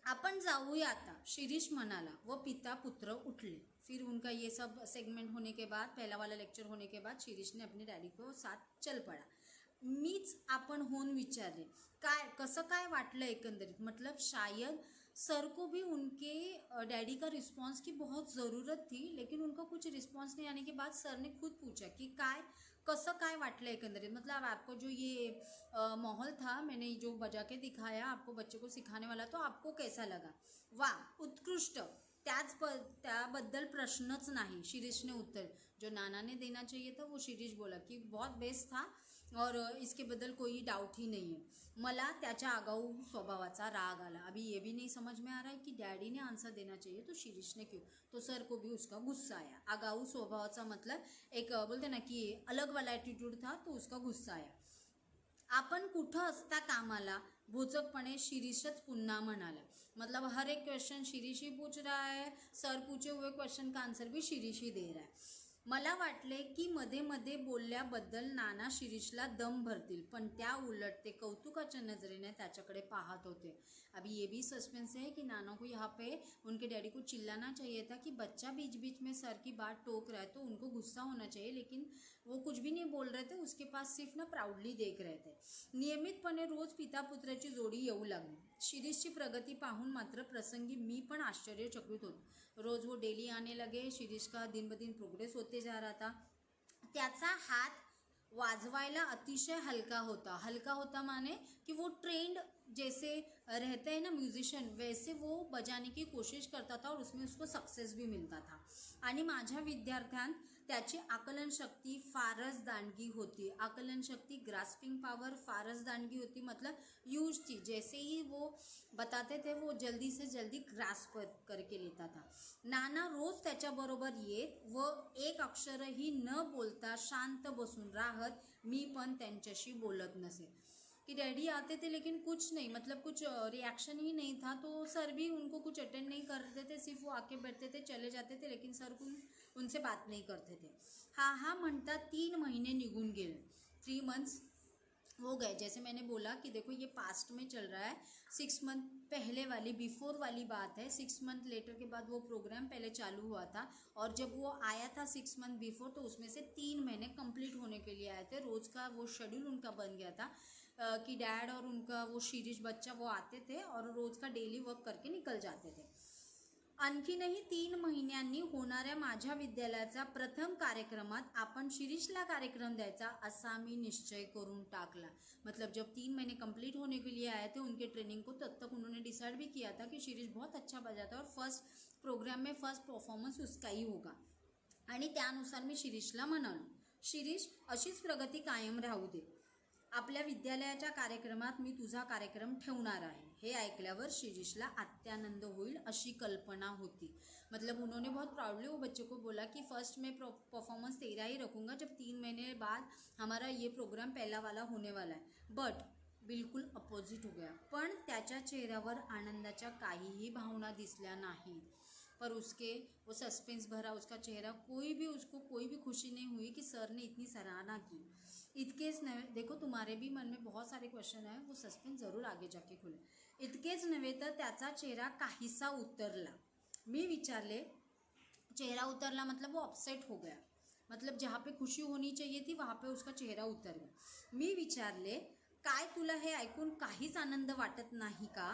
आपण जाऊया आता, शिरीष म्हणाला व पिता पुत्र उठले. फिर उनका ये सब सेगमेंट होने के बाद, पहला वाला लेक्चर होने के बाद शिरीष ने अपने डैडी को साथ चल पड़ा. मीच आपण होऊन विचारले काय कसं काय वाटलं एकंदरीत. मतलब शायद सर को भी उनके डैडी का रिस्पांस की बहुत ज़रूरत थी, लेकिन उनका कुछ रिस्पांस नहीं आने के बाद सर ने खुद पूछा कि काय कसं काय वाटलं एकंदरीत. मतलब आपको जो ये माहौल था, मैंने जो बजा के दिखाया आपको बच्चे को सिखाने वाला, तो आपको कैसा लगा. वाह उत्कृष्ट, त्याबद्दल प्रश्नच नाही. शिरीष ने उत्तर जो नाना ने देना चाहिए था वो शिरीष बोला कि बहुत बेस्ट था और इसके बदल कोई डाउट ही नहीं है. मला त्याच्या आगाऊ स्वभावाचा राग आला. अभी ये भी नहीं समझ में आ रहा है कि डैडी ने आंसर देना चाहिए तो शिरीष ने क्यों, तो सर को भी उसका गुस्सा आया. आगाऊ स्वभावाचा मतलब एक बोलते ना कि अलग वाला एटीट्यूड था, तो उसका गुस्सा आया. आपण कुठं असता कामाला, भोचकपणे शिरीषच पुन्हा म्हणाला. मतलब हर एक क्वेश्चन शिरीष ही पूछ रहा है, सर पूछे हुए क्वेश्चन का आंसर भी शिरीष ही दे रहा है. मला वाटले की मध्ये मध्ये बोलल्याबद्दल नाना शिरीषला दम भरतील, पण त्या उलट ते कौतुकाच्या नजरेने त्याच्याकडे पाहत होते. अभी ये भी सस्पेंस है कि नाना को यहाँ पे उनके डैडी को चिल्लाना चाहिए था कि बच्चा बीच बीच में सर की बात टोक रहा है तो उनको गुस्सा होना चाहिए, लेकिन वो कुछ भी नहीं बोल रहे थे. उसके पास सिर्फ ना प्राउडली देख रहे थे. नियमितपणे रोज पिता पुत्राची जोडी येऊ लागली. शिरीषची प्रगती पाहून मात्र प्रसंगी मी पण आश्चर्यचकित होतो. रोज वो डेली आने लगे. शिरीष का दिन ब दिन प्रोग्रेस होते जा रहा था. त्याचा हात वाजवायला अतिशय हल्का होता. हल्का होता माने कि वो ट्रेंड जैसे रहते हैं ना म्यूजिशियन, वैसे वो बजाने की कोशिश करता था और उसमें उसको सक्सेस भी मिलता था. आणि माझ्या विद्यार्थ्यांत त्याची आकलन शक्ती फारच दांडगी होती. आकलन शक्ती ग्रास्पिंग पावर फारच दांडगी होती. मतलब यूज थी, जैसे ही वो बताते थे वो जल्दी से जल्दी ग्रास्प करके लेता था. नाना रोज त्याच्याबरोबर येत व एक अक्षरही न बोलता शांत बसून राहत. मी पण त्यांच्याशी बोलत नसे. कि डैडी आते थे लेकिन कुछ नहीं, मतलब कुछ रिएक्शन ही नहीं था. तो सर भी उनको कुछ अटेंड नहीं करते थे, सिर्फ वो आके बैठते थे, चले जाते थे, लेकिन सर उनसे बात नहीं करते थे. हा म्हणता 3 महीने निगुन गेले. 3 मंथ्स हो गए. जैसे मैंने बोला कि देखो ये पास्ट में चल रहा है. 6 मंथ पहले वाली बिफोर वाली बात है. 6 मंथ लेटर के बाद वो प्रोग्राम पहले चालू हुआ था, और जब वो आया था 6 मंथ बिफोर, तो उसमें से 3 महीने कंप्लीट होने के लिए आए थे. रोज़ का वो शेड्यूल उनका बन गया था कि डैड और उनका वो शिरीष बच्चा वो आते थे और रोज़ का डेली वर्क करके निकल जाते थे. आणखीनही 3 महिन्यांनी होणाऱ्या माझ्या विद्यालयाचा प्रथम कार्यक्रमात आपण शिरीषला कार्यक्रम द्यायचा असा मी निश्चय करून टाकला. मतलब जब 3 महीने कंप्लीट होने के लिए आए थे उनके ट्रेनिंग को, तब तक उन्होंने डिसाइड भी किया था कि शिरीष बहुत अच्छा बजाता है और फर्स्ट प्रोग्राम में फर्स्ट परफॉर्मन्स उसका ही होगा. आणि त्यानुसार मी शिरीषला म्हणालो, शिरीष अशीच प्रगती कायम राहू दे. आपल्या विद्यालयाच्या कार्यक्रमात मी तुझा कार्यक्रम ठेवणार आहे. हे ऐकल्यावर शिरीषला अत्यानंद होईल अशी कल्पना होती. मतलब उन्होंने बहुत प्राउडली वो बच्चे को बोला कि फर्स्ट में परफॉर्मेंस तेरा ही रखूँगा, जब 3 महीने बाद हमारा ये प्रोग्राम पहला वाला होने वाला है. बट बिल्कुल अपोजिट हो गया. पण त्याच्या चेहऱ्यावर आनंदाच्या काहीही भावना दिसल्या नाही. पर उसके वो सस्पेंस भरा उसका चेहरा, उसको कोई भी खुशी नहीं हुई कि सर ने इतनी सराहना की. इतकेच नव्हे, देखो तुम्हारे भी मन में बहुत सारे क्वेश्चन है, वो सस्पेंस ज़रूर आगे जाके खुले. इतकेच नव्हे तर त्याचा चेहरा काहीसा उतरला. मी विचारले चेहरा उतरला मतलब वो अपसेट हो गया. मतलब जहाँ पे खुशी होनी चाहिए थी वहाँ पे उसका चेहरा उतर गया. मी विचारले, काय तुला हे ऐकून काहीच आनंद वाटत नाही का?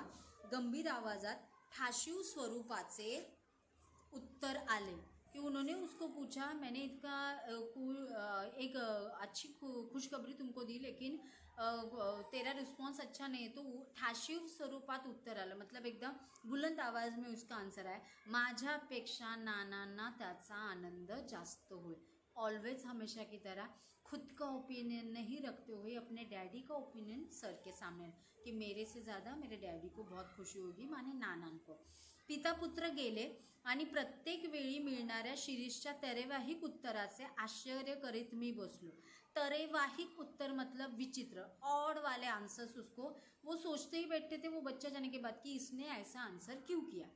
गंभीर आवाजात ठाशीव स्वरूपाचे उत्तर आले. कि उन्होंने उसको पूछा, मैंने इसका एक अच्छी खुशखबरी तुमको दी, लेकिन तेरा रिस्पॉन्स अच्छा नहीं है. तो ठाशीव स्वरूपात उत्तर आलं, मतलब एकदम बुलंद आवाज में उसका आंसर आहे, माझ्यापेक्षा नानांना त्याचा आनंद जास्त होय. ऑलवेज हमेशा की तरह खुद का ओपिनियन नहीं रखते हुए अपने डैडी का ओपिनियन सर के सामने कि मेरे से ज़्यादा मेरे डैडी को बहुत खुशी होगी, माने नानांको. पिता पुत्र गेले आणि प्रत्येक वेळी मिळणाऱ्या शिरीषच्या तरेवाहिक उत्तराचे आश्चर्य करीत मी बसलो. तरेवाहिक उत्तर मतलब विचित्र, ऑड वाले आंसर्स उसको वो सोचते ही बैठते थे वो बच्चा जाने के बाद कि इसने ऐसा आंसर क्यों किया.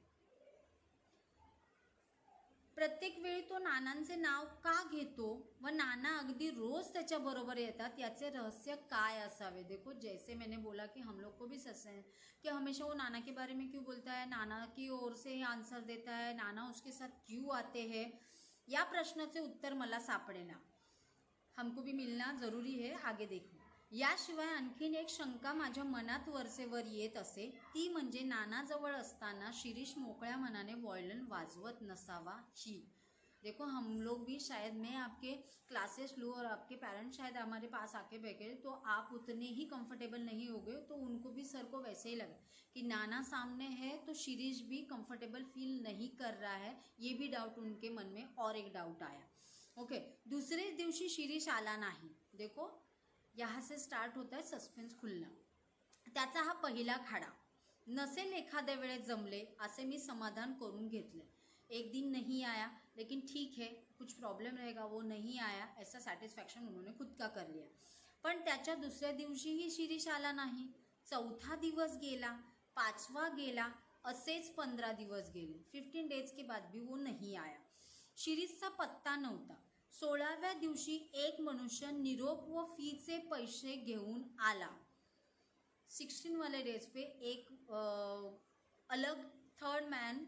प्रत्येक वेळी तो नानांचे नाव का घेतो व नाना अगदी रोज त्याच्याबरोबर येतात, याचे रहस्य काय असावे. देखो जैसे मैंने बोला कि हम लोग को भी सच है कि हमेशा वो नाना के बारे में क्यों बोलता है, नाना की ओर से ही आंसर देता है, नाना उसके साथ क्यों आते हैं, या प्रश्नाचे उत्तर मला सापडेना. हमको भी मिलना जरूरी है, आगे देखो. याशिवाय आणखीन एक शंका माझ्या मनात वरचेवर येत असे, ती म्हणजे नानाजवळ असताना शिरीष मोकळ्या मनाने वॉयलिन वाजवत नसावा ही. देखो हम लोग भी शायद, मैं आपके क्लासेस लूँ और आपके पेरेंट्स शायद हमारे पास आके बैठे तो आप उतने ही कंफर्टेबल नहीं हो गए, तो उनको भी सर को वैसे ही लगा कि नाना सामने है तो शिरीष भी कंफर्टेबल फील नहीं कर रहा है. ये भी डाउट उनके मन में और एक डाउट आया. ओके. दुसरे दिवशी शिरीष आला नाही. देखो यहाँ से स्टार्ट होता है सस्पेन्स खुलना. त्याचा हा पहिला खाडा. नसेल एखाद्या वेळेस जमले असे मी समाधान करून घेतले. एक दिन नहीं आया लेकिन ठीक है, कुछ प्रॉब्लम रहेगा, वो नहीं आया, ऐसा सॅटिस्फॅक्शन उन्होंने खुद का कर लिया. पण त्याच्या दुसऱ्या दिवशीही शिरीष आला नाही. चौथा दिवस गेला, पाचवा गेला, असेच 15 दिवस गेले. 15 डेज के बाद भी वो नहीं आया. शिरीषचा पत्ता नव्हता. 16व्या दिवशी एक मनुष्य निरोप व फीचे पैसे घेऊन आला. 16 वाले डेज पे एक अलग थर्ड मैन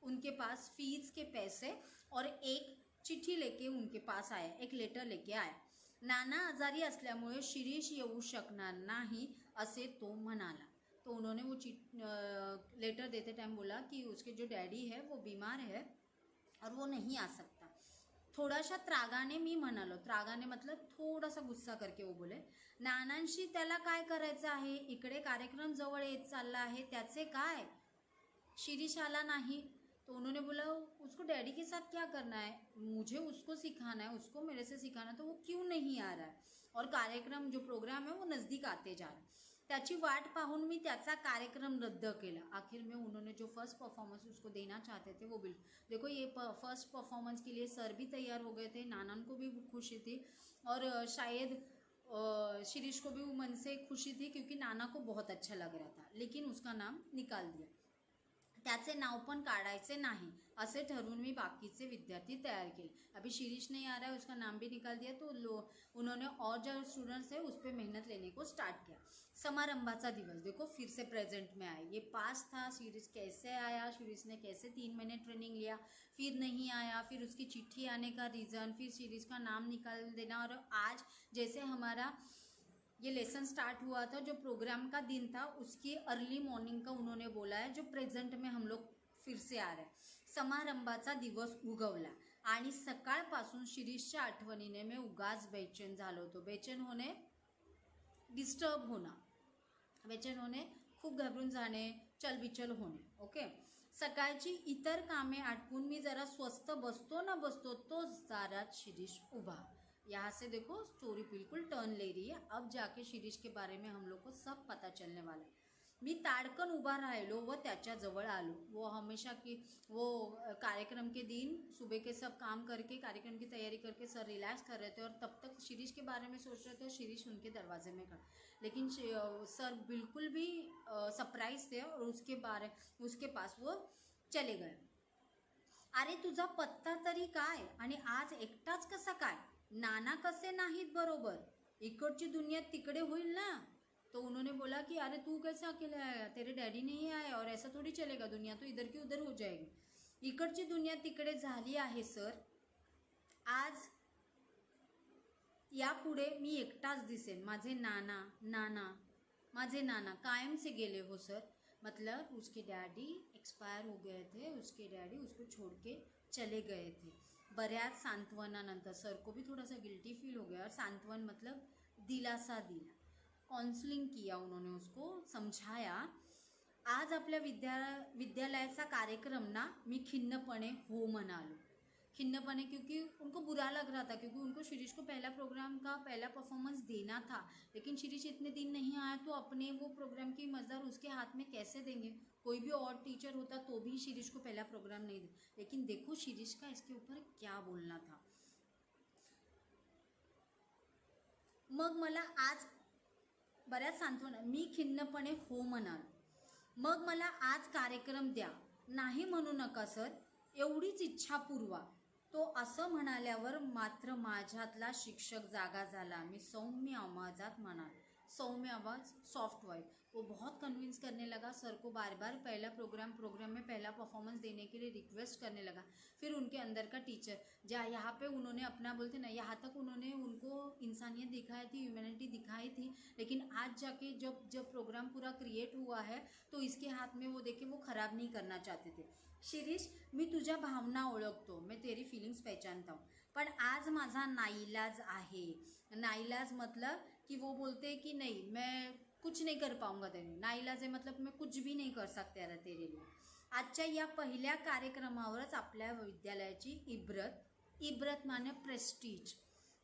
उनके पास फीस के पैसे और एक चिट्ठी लेके उनके पास आया, एक लेटर लेके आया. नाना आजारी असल्यामुळे शिरीष येऊ शकणार नाही असे तो म्हणाला. तो उन्होंने वो लेटर देते टाइम बोला कि उसके जो डैडी है वो बीमार है और वो नहीं आ सकता. थोडाशा त्रागाने मी म्हणालो, त्रागाने मतलब थोडासा गुस्सा करके वो बोले, नानांशी त्याला काय करायचं आहे, इकडे कार्यक्रम जवळ येत चालला आहे, त्याचे काय. शिरीष आला नहीं. तो उन्होंने बोला उसको डैडी के साथ क्या करना है, मुझे उसको सिखाना है, उसको मेरे से सिखाना है, तो वो क्यों नहीं आ रहा है, और कार्यक्रम जो प्रोग्राम है वो नज़दीक आते जा रहा है. त्याची वाट पाहून मी त्याचा कार्यक्रम रद्द केला. आखिर में उन्होंने जो फर्स्ट परफॉर्मेंस उसको देना चाहते थे वो बिल्कुल, देखो ये फर्स्ट परफॉर्मेंस के लिए सर भी तैयार हो गए थे, नानान को भी खुशी थी और शायद शिरीष को भी मन से खुशी थी क्योंकि नाना को बहुत अच्छा लग रहा था, लेकिन उसका नाम निकाल दिया. त्याचे नाव पण काढायचे नाही असे ठरवून मी बाकीचे विद्यार्थी तैयार किए. अभी शिरीष नहीं आ रहा है, उसका नाम भी निकाल दिया, तो उन्होंने और जो स्टूडेंट्स है उस पर मेहनत लेने को स्टार्ट किया. समारंभाचा दिवस देखो फिर से प्रेजेंट में आए. ये पास था, शिरीष कैसे आया, शिरीष ने कैसे 3 महीने ट्रेनिंग लिया, फिर नहीं आया, फिर उसकी चिट्ठी आने का रीज़न, फिर शिरीष का नाम निकाल देना, और आज जैसे हमारा ये लेसन स्टार्ट हुआ था, जो प्रोग्राम का दिन था उसकी अर्ली मॉर्निंग का उन्होंने बोला है, जो प्रेजेंट में हम लोग फिर से आ रहे हैं. समारंभाचा दिवस उगवला आणि सकाळपासून शिरीषच्या आठवणीने मी उगाच बेचैन झालो होतो. बेचैन होणे, डिस्टर्ब होना, बेचैन होणे, खूप घाबरून जाणे, चलबिचल होणे. ओके. सकाळची इतर कामे आटपून मी जरा स्वस्थ बसतो ना बसतो तोच दारात शिरीष उभा. यहाँ से देखो स्टोरी बिल्कुल टर्न ले रही है. अब जाके शिरीष के बारे में हम लोग को सब पता चलने वाला है. मी ताडकन उभा राहिलो व त्याच्याजवळ आलो. वो हमेशा की वो कार्यक्रम के दिन सुबह के सब काम करके कार्यक्रम की तैयारी करके सर रिलैक्स कर रहे थे और तब तक शिरीष के बारे में सोच रहे थे और शिरीष उनके दरवाजे में खड़ा. लेकिन सर बिल्कुल भी सरप्राइज थे और उसके पास वो चले गए. अरे तुझा पत्ता तरी काय, आणि आज एकटाच कसा काय, नाना कसे नाहीत बरोबर, इकडची दुनिया तिकडे होईल ना. तो उन्होंने बोला कि अरे तू कैसे अकेले आया, तेरे डैडी नहीं आए, और ऐसा थोड़ी चलेगा, दुनिया तो इधर की उधर हो जाएगी. इकडची दुनिया तिकडे झाली आहे सर. आज यापुढे मी एकटाच दिसेन. माझे नाना कायम से गेले हो सर. मतलब उसके डैडी एक्सपायर हो गए थे, उसके डैडी उसको छोड़ के चले गए थे. बऱ्याच सांत्वनानंतर सर को भी थोड़ा सा गिल्टी फील हो गया और सांत्वन मतलब दिलासा दिला, काउंसलिंग किया उन्होंने, उसको समझाया. आज आपल्या विद्यालयाचा कार्यक्रम ना मी खिन्नपणे हो म्हणालो. खिन्नपने क्योंकि उनको बुरा लग रहा था, क्योंकि उनको शिरीष को पहला प्रोग्राम का पहला परफॉर्मेंस देना था, लेकिन शिरीष इतने दिन नहीं आया तो अपने वो प्रोग्राम की मजदार उसके हाथ में कैसे देंगे. कोई भी और टीचर होता तो भी शिरीष को पहला प्रोग्राम नहीं दे. लेकिन देखो शिरीष का इसके ऊपर क्या बोलना था. मग मला आज बऱ्याच सांत्वना, मी खिन्नपणे हो म्हणालो. मग मला आज कार्यक्रम द्या, नाही म्हणू नका सर, एवढीच इच्छा पुरवा. तो असं म्हणाल्यावर मात्र माझ्यातला शिक्षक जागा झाला. मी सौम्य आवाजात म्हणालो. सौम्य आवाज, सॉफ्ट वॉइस. वो बहुत कन्विंस करने लगा सर को, बार बार पहला प्रोग्राम में पहला परफॉर्मेंस देने के लिए रिक्वेस्ट करने लगा. फिर उनके अंदर का टीचर जहाँ यहाँ पे उन्होंने अपना बोलते ना, यहाँ तक उन्होंने उनको इंसानियत दिखाई थी, ह्यूमैनिटी दिखाई थी, लेकिन आज जाके जब प्रोग्राम पूरा क्रिएट हुआ है तो इसके हाथ में वो देखे वो ख़राब नहीं करना चाहते थे. शिरीष, मी तुझ्या भावना ओळखतो, मैं तेरी फीलिंग्स पहचानता हूँ, पण आज माझा नाईलाज आहे. नाईलाज मतलब कि वो बोलते हैं कि नहीं मैं कुछ नहीं कर पाऊंगा तेरे. नाईलाज आहे मतलब मैं कुछ भी नहीं कर सकते यार तेरे लिए. आजच्या या पहिल्या कार्यक्रमावरच आपल्या विद्यालयाची इब्रत माने प्रेस्टीज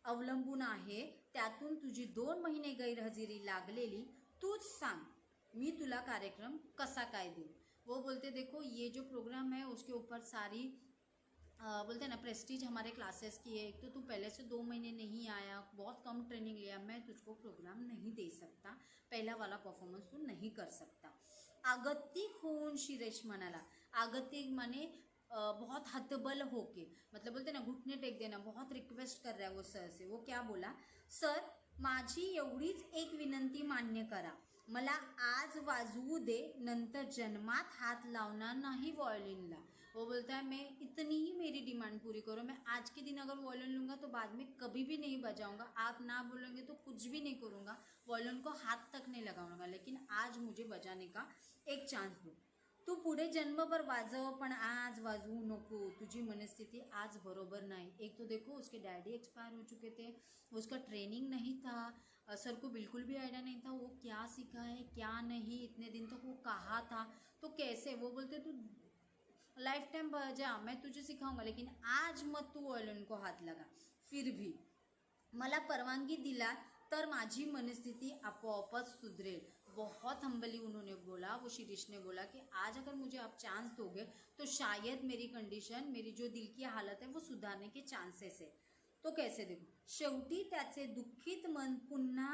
अवलंबून आहे. त्यातून तुझी 2 महिने गैरहजेरी लागलेली. तूच सांग मी तुला कार्यक्रम कसा काय देऊ. वो बोलते देखो ये जो प्रोग्राम है उसके ऊपर सारी बोलते हैं ना प्रेस्टीज हमारे क्लासेस की है. एक तो तू पहले से 2 महीने नहीं आया, बहुत कम ट्रेनिंग लिया, मैं तुझको प्रोग्राम नहीं दे सकता, पहला वाला परफॉर्मेंस तू नहीं कर सकता. आगतिक होऊन शिरीष म्हणाला. आगतिक माने बहुत हतबल होके, मतलब बोलते ना घुटने टेक देना, बहुत रिक्वेस्ट कर रहा है वो सर से. वो क्या बोला, सर माझी एवढीच एक विनंती मान्य करा, मला आज वाजवू दे, नंतर जन्मात हाथ लावणार नाही वॉयलिनला. वो बोलता है मैं इतनी ही मेरी डिमांड पूरी करो, मैं आज के दिन अगर वॉयलिन लूँगा तो बाद में कभी भी नहीं बजाऊंगा, आप ना बोलेंगे तो कुछ भी नहीं करूँगा, वॉयलिन को हाथ तक नहीं लगाऊंगा, लेकिन आज मुझे बजाने का एक चांस दो. तू पुढे जन्मभर वाजव पण आज वाजवू नको, तुझी मनस्थिति आज बरोबर नहीं. एक तो देखो उसके डैडी एक्सपायर हो चुके थे, उसका ट्रेनिंग नहीं था, सर को बिल्कुल भी आइडिया नहीं था वो क्या सीखा है क्या नहीं, इतने दिन तक वो कहाँ था, तो कैसे. वो बोलते तू लाइफ टाइम बजा, मैं तुझे सिखाऊंगा, लेकिन आज मत तू वॉयलिन को हाथ लगा. फिर भी मला परवानगी दिला तर माझी मनस्थिति आपोआपच सुधरेल. बहुत हम्बली उन्होंने बोला, वो शिरीष ने बोला कि आज अगर मुझे आप चांस दोगे तो शायद मेरी कंडीशन, मेरी जो दिल की हालत है वो सुधारने के चांसेस है. तो कैसे देखो. शेवटी त्याचे दुःखित मन पुन्हा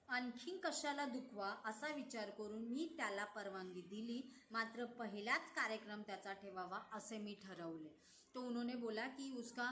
आणखी कशाला दुखवा असा विचार करून मी त्याला परवानगी दिली, मात्र पहिलाच कार्यक्रम त्याचा ठेवावा असे मी ठरवले. तो उन्होंने बोला कि उसका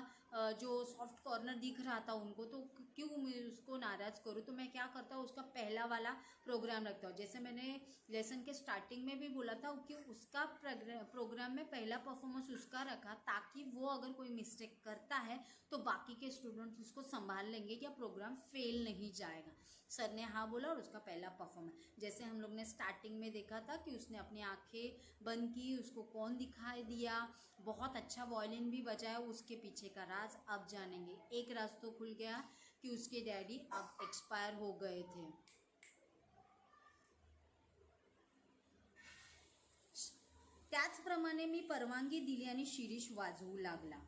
जो सॉफ्ट कॉर्नर दिख रहा था उनको, तो क्यों मैं उसको नाराज़ करूँ, तो मैं क्या करता हूँ उसका पहला वाला प्रोग्राम रखता हूँ. जैसे मैंने लेसन के स्टार्टिंग में भी बोला था कि उसका प्रोग्राम में पहला परफॉर्मेंस उसका रखा, ताकि वो अगर कोई मिस्टेक करता है तो बाकी के स्टूडेंट्स उसको संभाल लेंगे, या प्रोग्राम फेल नहीं जाएगा. सर ने हाँ बोला और उसका पहला परफॉर्मेंस, जैसे हम लोग ने स्टार्टिंग में देखा था कि उसने अपनी आंखें बंद की, उसको कौन दिखाई दिया, बहुत अच्छा वॉयलिन भी बजाया. उसके पीछे का राज अब जानेंगे. एक राज तो खुल गया कि उसके डैडी अब एक्सपायर हो गए थे. त्याचप्रमाणे मी परवानगी दिली आणि शिरीष वाजवू लागला.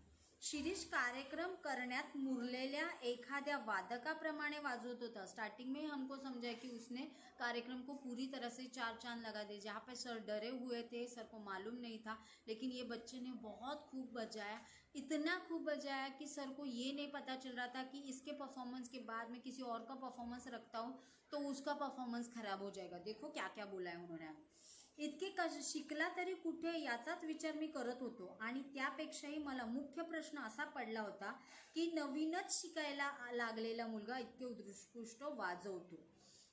शिरीष कार्यक्रम करण्यात मुरलेल्या एखाद्या वादकाप्रमाणे वाजवत होता. स्टार्टिंग में हमको समझा कि उसने कार्यक्रम को पूरी तरह से 4 चांद लगा दिए. जहाँ पे सर डरे हुए थे, सर को मालूम नहीं था, लेकिन ये बच्चे ने बहुत खूब बजाया, इतना खूब बजाया कि सर को ये नहीं पता चल रहा था कि इसके परफॉर्मेंस के बाद में किसी और का परफॉर्मेंस रखता हूँ तो उसका परफॉर्मेंस खराब हो जाएगा. देखो क्या क्या बोला है उन्होंने. इतके शिकला तरी कुठे याचाच विचार मी करत होतो. आणि त्यापेक्षाही मला मुख्य प्रश्न असा पडला होता की नवीनच शिकायला लागलेला मुलगा इतके उत्कृष्ट वाजवतो.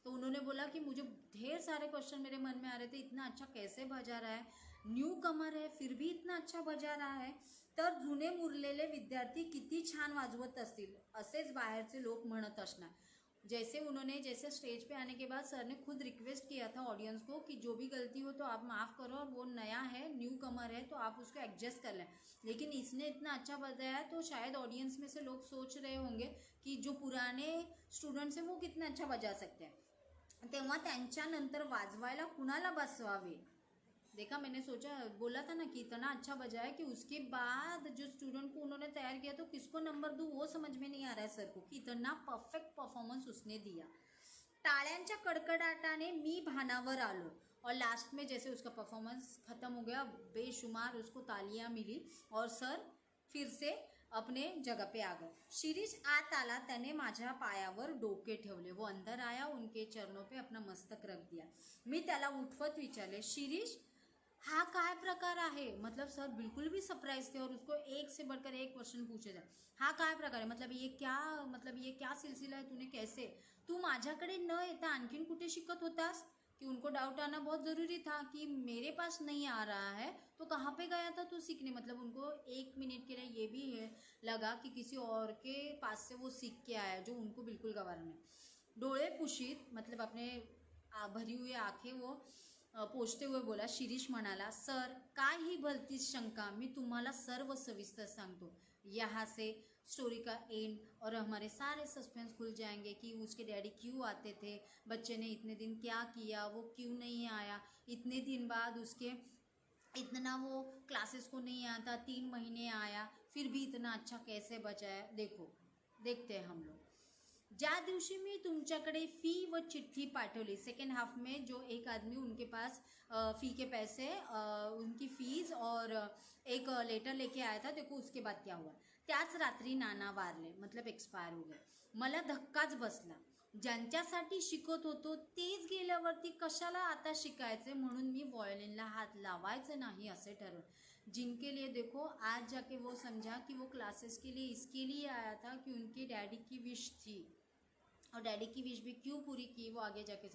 तो उन्होंने बोला कि मुझे ढेर सारे क्वेश्चन मेरे मन में आ रहे थे, इतना अच्छा कैसे बजा रहा है, न्यू कमर है फिर भी इतना अच्छा बजा रहा है, तर जुने मुरलेले विद्यार्थी किती छान वाजवत असतील असेच बाहेरचे लोक म्हणत असणार. जैसे स्टेज पे आने के बाद सर ने खुद रिक्वेस्ट किया था ऑडियंस को कि जो भी गलती हो तो आप माफ़ करो, और वो नया है, न्यू कमर है, तो आप उसको एडजस्ट कर लें. लेकिन इसने इतना अच्छा बजाया तो शायद ऑडियंस में से लोग सोच रहे होंगे कि जो पुराने स्टुडंट्स हैं वो कितना अच्छा बजा सकते हैं. तेव्हा त्यांच्यानंतर वाजवायला कुणाला बसवावे. देखा, मैंने सोचा, बोला था ना कि इतना अच्छा बजाया कि उसके बाद जो स्टूडेंट को उन्होंने तैयार किया तो किसको नंबर दूँ वो समझ में नहीं आ रहा है सर को कि इतना परफेक्ट परफॉर्मेंस उसने दिया. टाळ्यांच्या कडकडाटाने मी भानावर आलो, और लास्ट में जैसे उसका परफॉर्मेंस खत्म हो गया, बेशुमार उसको तालियां मिली और सर फिर से अपने जगह पे आ गए. शिरीष आत आला, त्याने माझ्या पायावर डोके ठेवले. वो अंदर आया, उनके चरणों पे अपना मस्तक रख दिया. मी त्याला उठवत विचारले, शिरीष हा काय प्रकार आहे. मतलब सर बिल्कुल भी सरप्राइज थे और उसको एक से बढ़कर एक क्वेश्चन पूछे जाए. हा काय प्रकार आहे, मतलब ये क्या सिलसिला है, तूने कैसे, तू माझ्याकडे न येता आणखीन कुठे शिकत होतास. कि उनको डाउट आना बहुत ज़रूरी था कि मेरे पास नहीं आ रहा है तो कहाँ पे गया था तू सीखने. मतलब उनको एक मिनट के लिए ये भी है लगा कि किसी और के पास से वो सीख के आया, जो उनको बिल्कुल गवारा नहीं. डोळे पुशीत, मतलब अपने भरी हुई आंखें वो पोछते हुए बोला. शिरीष म्हणाला, सर काय ही भलतीच शंका, मी तुम्हाला सर्व सविस्तर सांगतो. यहाँ से स्टोरी का एंड और हमारे सारे सस्पेंस खुल जाएंगे कि उसके डैडी क्यों आते थे, बच्चे ने इतने दिन क्या किया, वो क्यों नहीं आया, इतने दिन बाद उसके इतना वो क्लासेस को नहीं आता, 3 महीने आया, फिर भी इतना अच्छा कैसे बचाया. देखो, देखते हैं हम लोग. ज्या दिवशी मी तुमच्याकडे फ़ी व चिट्ठी पाठवली, सेकेंड हाफ में जो एक आदमी उनके पास फ़ी के पैसे, उनकी फ़ीस और एक लेटर लेके आया था. देखो उसके बाद क्या हुआ. त्याच रात्री नाना वारले, मतलब एक्सपायर हो गए. मला धक्काच बसला. ज्यांच्यासाठी शिकत होतो तेच गेल्यावरती कशाला आता शिकायचे, म्हणून मी व्हायोलिनला हात लावायचं नाही असे ठरवलं. जिनके लिए देखो आज जाके वो समझा कि वो क्लासेस के लिए इसके लिए आया था कि उनके डैडी की विश थी, और डैडी की विश भी क्यों पूरी की वो आगे जाके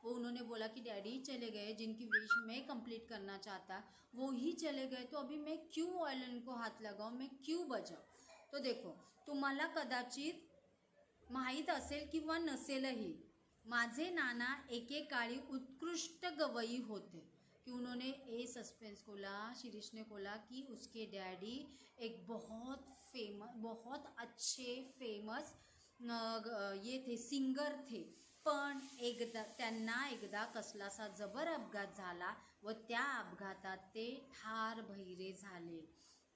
वो उन्होंने बोला कि डैडी चले गए, जिनकी विश मैं कंप्लीट करना चाहता वो ही चले गए, तो अभी मैं क्यों वायलिन को हाथ लगाऊं, मैं क्यों बजाऊं. तो देखो, तुम्हाला कदाचित माहीत असेल किंवा नसेलही, माझे नाना एकेकाळी उत्कृष्ट गवई होते. कि उन्होंने ये सस्पेंस खोला, शिरीष ने खोला कि उसके डैडी एक बहुत अच्छे फेमस ये थे, सिंगर थे. पण एकदा कसलासा जबर अपघात झाला व त्या अपघातात ते ठार बहिरे झाले.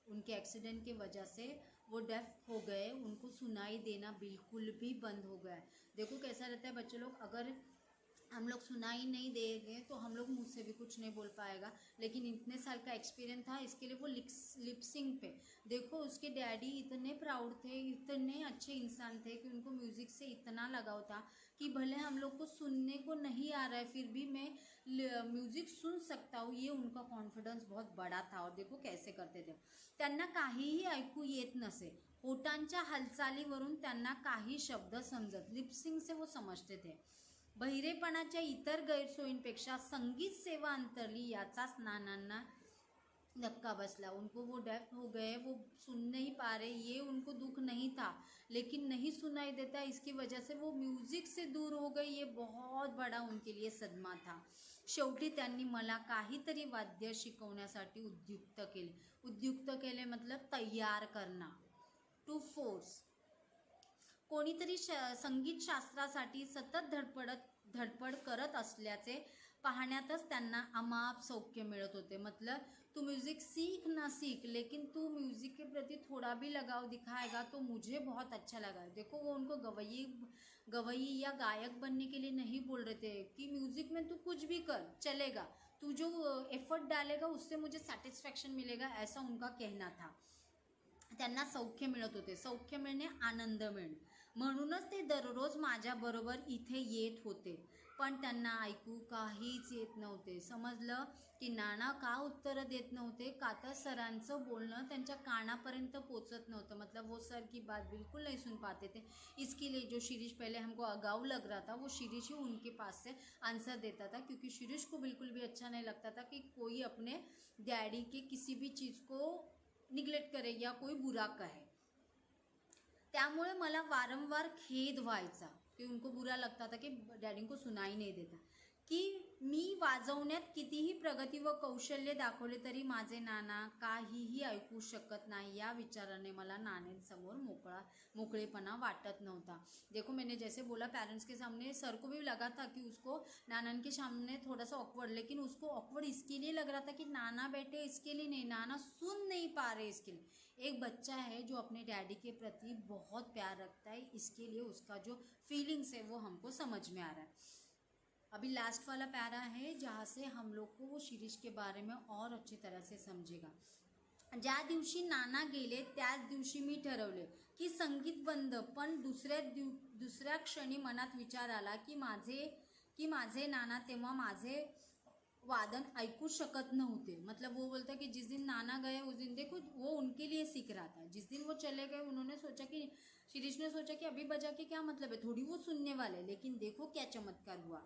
उनके एक्सीडेंट की वजह से वो डेफ हो गए, उनको सुनाई देना बिल्कुल भी बंद हो गया. देखो कैसा रहता है बच्चे लोग, अगर हम लोग सुनाई नहीं देंगे तो हम लोग मुँह से भी कुछ नहीं बोल पाएगा. लेकिन इतने साल का एक्सपीरियंस था, इसके लिए वो लिपसिंग पे देखो, उसके डैडी इतने प्राउड थे, इतने अच्छे इंसान थे कि उनको म्यूज़िक से इतना लगाव था कि भले हम लोग को सुनने को नहीं आ रहा है फिर भी मैं म्यूज़िक सुन सकता हूँ. ये उनका कॉन्फिडेंस बहुत बड़ा था. और देखो कैसे करते थे. त्यांना काहीही ऐकू येत नसे, होठांच्या हालचालीवरून त्यांना काही शब्द समजत, लिपसिंग से वो समजते थे. बहिरेपणाच्या इतर गैरसोयींपेक्षा संगीत सेवा अंतरली याचाच नानांना धक्का बसला. उनको वो डेफ हो गए, वो सुन नहीं पा रहे, ये उनको दुख नहीं था, लेकिन नहीं सुनाई देता इसकी वजह से वो म्यूज़िक से दूर हो गए. ये बहुत बड़ा उनके लिए सदमा था. शेवटी त्यांनी मला काहीतरी वाद्य शिकवण्यासाठी उद्युक्त केले मतलब तयार करना, टू फोर्स. कोणीतरी संगीत शास्त्रासाठी सतत धडपड करत असल्याचे पाहण्यातच त्यांना अमाप सौख्य मिळत होते. मतलब तू म्यूज़िक सीख ना सीख, लेकिन तू म्यूज़िक के प्रति थोड़ा भी लगाव दिखाएगा तो मुझे बहुत अच्छा लगा. देखो वो उनको गवई या गायक बनने के लिए नहीं बोल रहे थे कि म्यूज़िक में तू कुछ भी कर चलेगा, तू जो एफर्ट डालेगा उससे मुझे सैटिस्फैक्शन मिलेगा, ऐसा उनका कहना था. त्यांना सौख्य मिळत होते. सौख्य मिळणे, आनंद मिळणे, म्हणूनच ते दररोज माझ्याबरोबर इथे येत होते. पण त्यांना ऐकू काहीच येत नव्हते. समजलं की नाना का उत्तरं देत नव्हते, का तर सरांचं बोलणं त्यांच्या कानापर्यंत पोचत नव्हतं. मतलब वो सर की बात बिल्कुल नहीं सुन पाते थे. इसके लिए जो शिरीष पहले हमको अगाऊ लग रहा था, वो शिरीष ही उनके पास से आंसर देता था, क्योंकि शिरीष को बिल्कुल भी अच्छा नहीं लगता था कि कोई अपने डैडी के किसी भी चीज़ को निग्लेक्ट करे या कोई बुरा कहे. त्यामुळे मला वारंवार खेद व्हायचा की उनको बुरा लगता था कि डैडी को सुनाई नहीं देता, की मी वाजवण्यात कितीही प्रगती व कौशल्य दाखवले तरी माझे नाना काहीही ऐकू शकत नाही. या विचाराने मला नानांसमोर मोकळेपणा वाटत नव्हता. देखो मैंने जैसे बोला पेरेंट्स के सामने सर को भी लगा था कि उसको नाना के सामने थोड़ा सा ऑकवर्ड, लेकिन उसको ऑकवर्ड इसके लिए लग रहा था कि नाना बेटे इसके लिए नहीं, नाना सुन नहीं पा रहे इसके लिए. एक बच्चा है जो अपने डैडी के प्रति बहुत प्यार रखता है, इसके लिए उसका जो फीलिंग्स है वो हमको समझ में आ रहा है. अभी लास्ट वाला पैरा है जहाँ से हम लोग को वो शिरीष के बारे में और अच्छी तरह से समझेगा. ज्या दिवशी नाना गेले त्याच दिवशी मी ठरवले की संगीत बंद, पण दुसऱ्या क्षणी मनात विचार आला की माझे नाना तेव्हा माझे वादन ऐकू शकत नव्हते. मतलब वो बोलता कि जिस दिन नाना गए उस दिन देखो वो उनके लिए सीख रहा था. जिस दिन वो चले गए उन्होंने सोचा कि शिरीष ने सोचा कि अभी बजा के क्या मतलब है, थोड़ी वो सुनने वाले, लेकिन देखो क्या चमत्कार हुआ.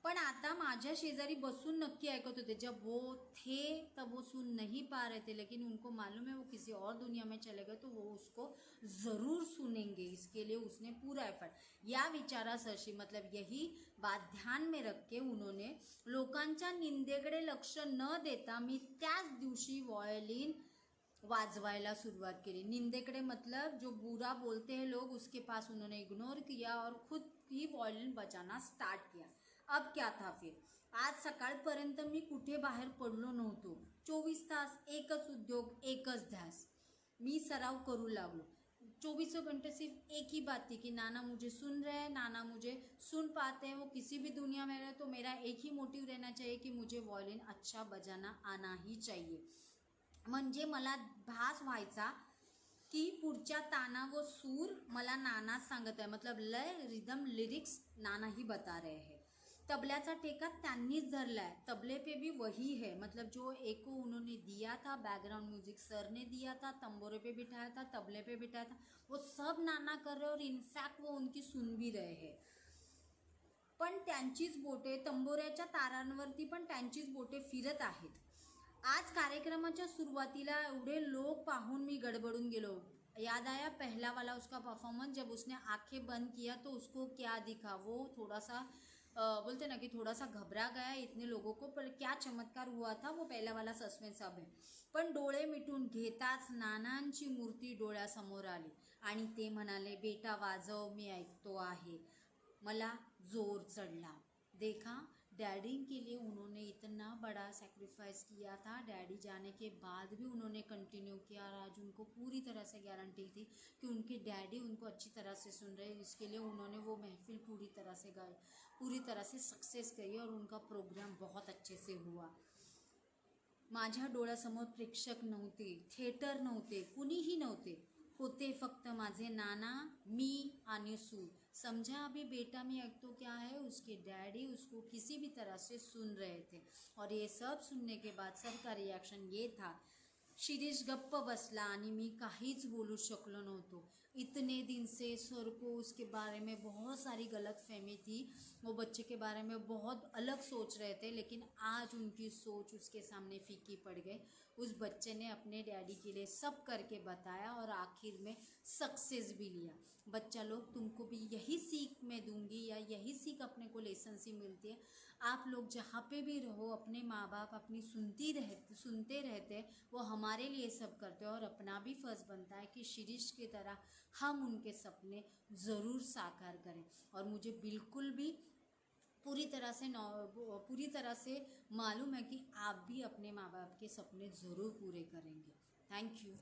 पण आता माझ्या शेजारी बसून नक्की ऐकत होते. जब वो थे तब वो सुन नहीं पा रहे थे, लेकिन उनको मालूम है वो किसी और दुनिया में चले गए तो वो उसको ज़रूर सुनेंगे. इसके लिए उसने पूरा एफर्ट. या विचारासरशी मतलब यही बात ध्यान में रख के उन्होंने लोकांच्या निंदेकडे लक्ष न देता मी त्याच दिवशी वॉयलिन वाजवायला सुरुवात केली. निंदेकडे मतलब जो बुरा बोलते हैं लोग उसके पास उन्होंने इग्नोर किया और खुद ही वॉयलिन बजाना स्टार्ट किया. अब क्या था फिर, आज सकाळपर्यंत मी कुठे बाहेर पडलो नव्हतो. 24 तास एकच उद्योग, एकच ध्यास. मी सराव करू लागलो. 24 घंटे सिर्फ एक ही बात थी कि नाना मुझे सुन रहे हैं, नाना मुझे सुन पाते हैं. वो किसी भी दुनिया में रहे तो मेरा एक ही मोटिव रहना चाहिए कि मुझे वॉयलिन अच्छा बजाना आना ही चाहिए. म्हणजे मला भास व्हायचा की पुढच्या ताना व सूर मला नाना सांगत आहे. मतलब लय, रिदम, लिरिक्स नाना ही बता रहे हैं. तबल्याचा ठेका त्यांनीच धरला है. तबले पे भी वही है. मतलब जो एको उन्होंने दिया था, बैकग्राउंड म्यूजिक सर ने दिया था, तंबोरे पे बिठाया था, तबले पे बिठाया था, वो सब नाना कर रहे और इनफॅक्ट वो उनकी सुन भी रहे हैं. पण त्यांचीच बोटे तंबोऱ्याच्या तारांवरती पण त्यांचीच बोटे फिरत आहेत. आज कार्यक्रमाच्या सुरुवातीला एवढे लोग पाहून मी गडबडून गेलो. याद आया पहला वाला उसका परफॉर्मेंस, जब उसने आंखें बंद किया तो उसको क्या दिखा. वो थोड़ा सा बोलते ना कि थोड़ा सा घबरा गया इतने लोगों को, पर क्या चमत्कार हुआ था वो पहला वाला सस्पेन्स अब है. पण डोळे मिटून घेताच नानांची मूर्ती डोळ्यासमोर आली आणि ते म्हणाले, बेटा वाजव, मी ऐकतो आहे. मला जोर चढ़ला. देखा, डैडी के लिए उन्होंने इतना बड़ा सेक्रीफाइस किया था. डैडी जाने के बाद भी उन्होंने कंटिन्यू किया और आज उनको पूरी तरह से गारंटी थी कि उनके डैडी उनको अच्छी तरह से सुन रहे. इसके लिए उन्होंने वो महफिल पूरी तरह से गाई, पूरी तरह से सक्सेस करी और उनका प्रोग्राम बहुत अच्छे से हुआ. माझ्या डोळ्यासमोर प्रेक्षक नव्हते, थिएटर नव्हते, कुणीही नव्हते. होते फक्त माझे नाना, मी आणि सूर. समझा अभी बेटा में एक तो क्या है, उसके डैडी उसको किसी भी तरह से सुन रहे थे. और ये सब सुनने के बाद सर का रिएक्शन ये था, शिरीष गप्प बसला आणि मी काहीच बोलू शकलो नव्हतो. इतने दिन से सर को उसके बारे में बहुत सारी गलत फहमी थी. वो बच्चे के बारे में बहुत अलग सोच रहे थे, लेकिन आज उनकी सोच उसके सामने फीकी पड़ गई. उस बच्चे ने अपने डैडी के लिए सब करके बताया और आखिर में सक्सेस भी लिया. बच्चा लोग, तुमको भी यही सीख मैं दूंगी या यही सीख अपने को लेसन से मिलती है. आप लोग जहाँ पे भी रहो, अपने माँ बाप अपनी सुनते रहते, वो हमारे लिए सब करते हैं. और अपना भी फ़र्ज़ बनता है कि शिरीष की तरह हम उनके सपने ज़रूर साकार करें. और मुझे बिल्कुल भी पूरी तरह से मालूम है कि आप भी अपने माँ बाप के सपने ज़रूर पूरे करेंगे. Thank you.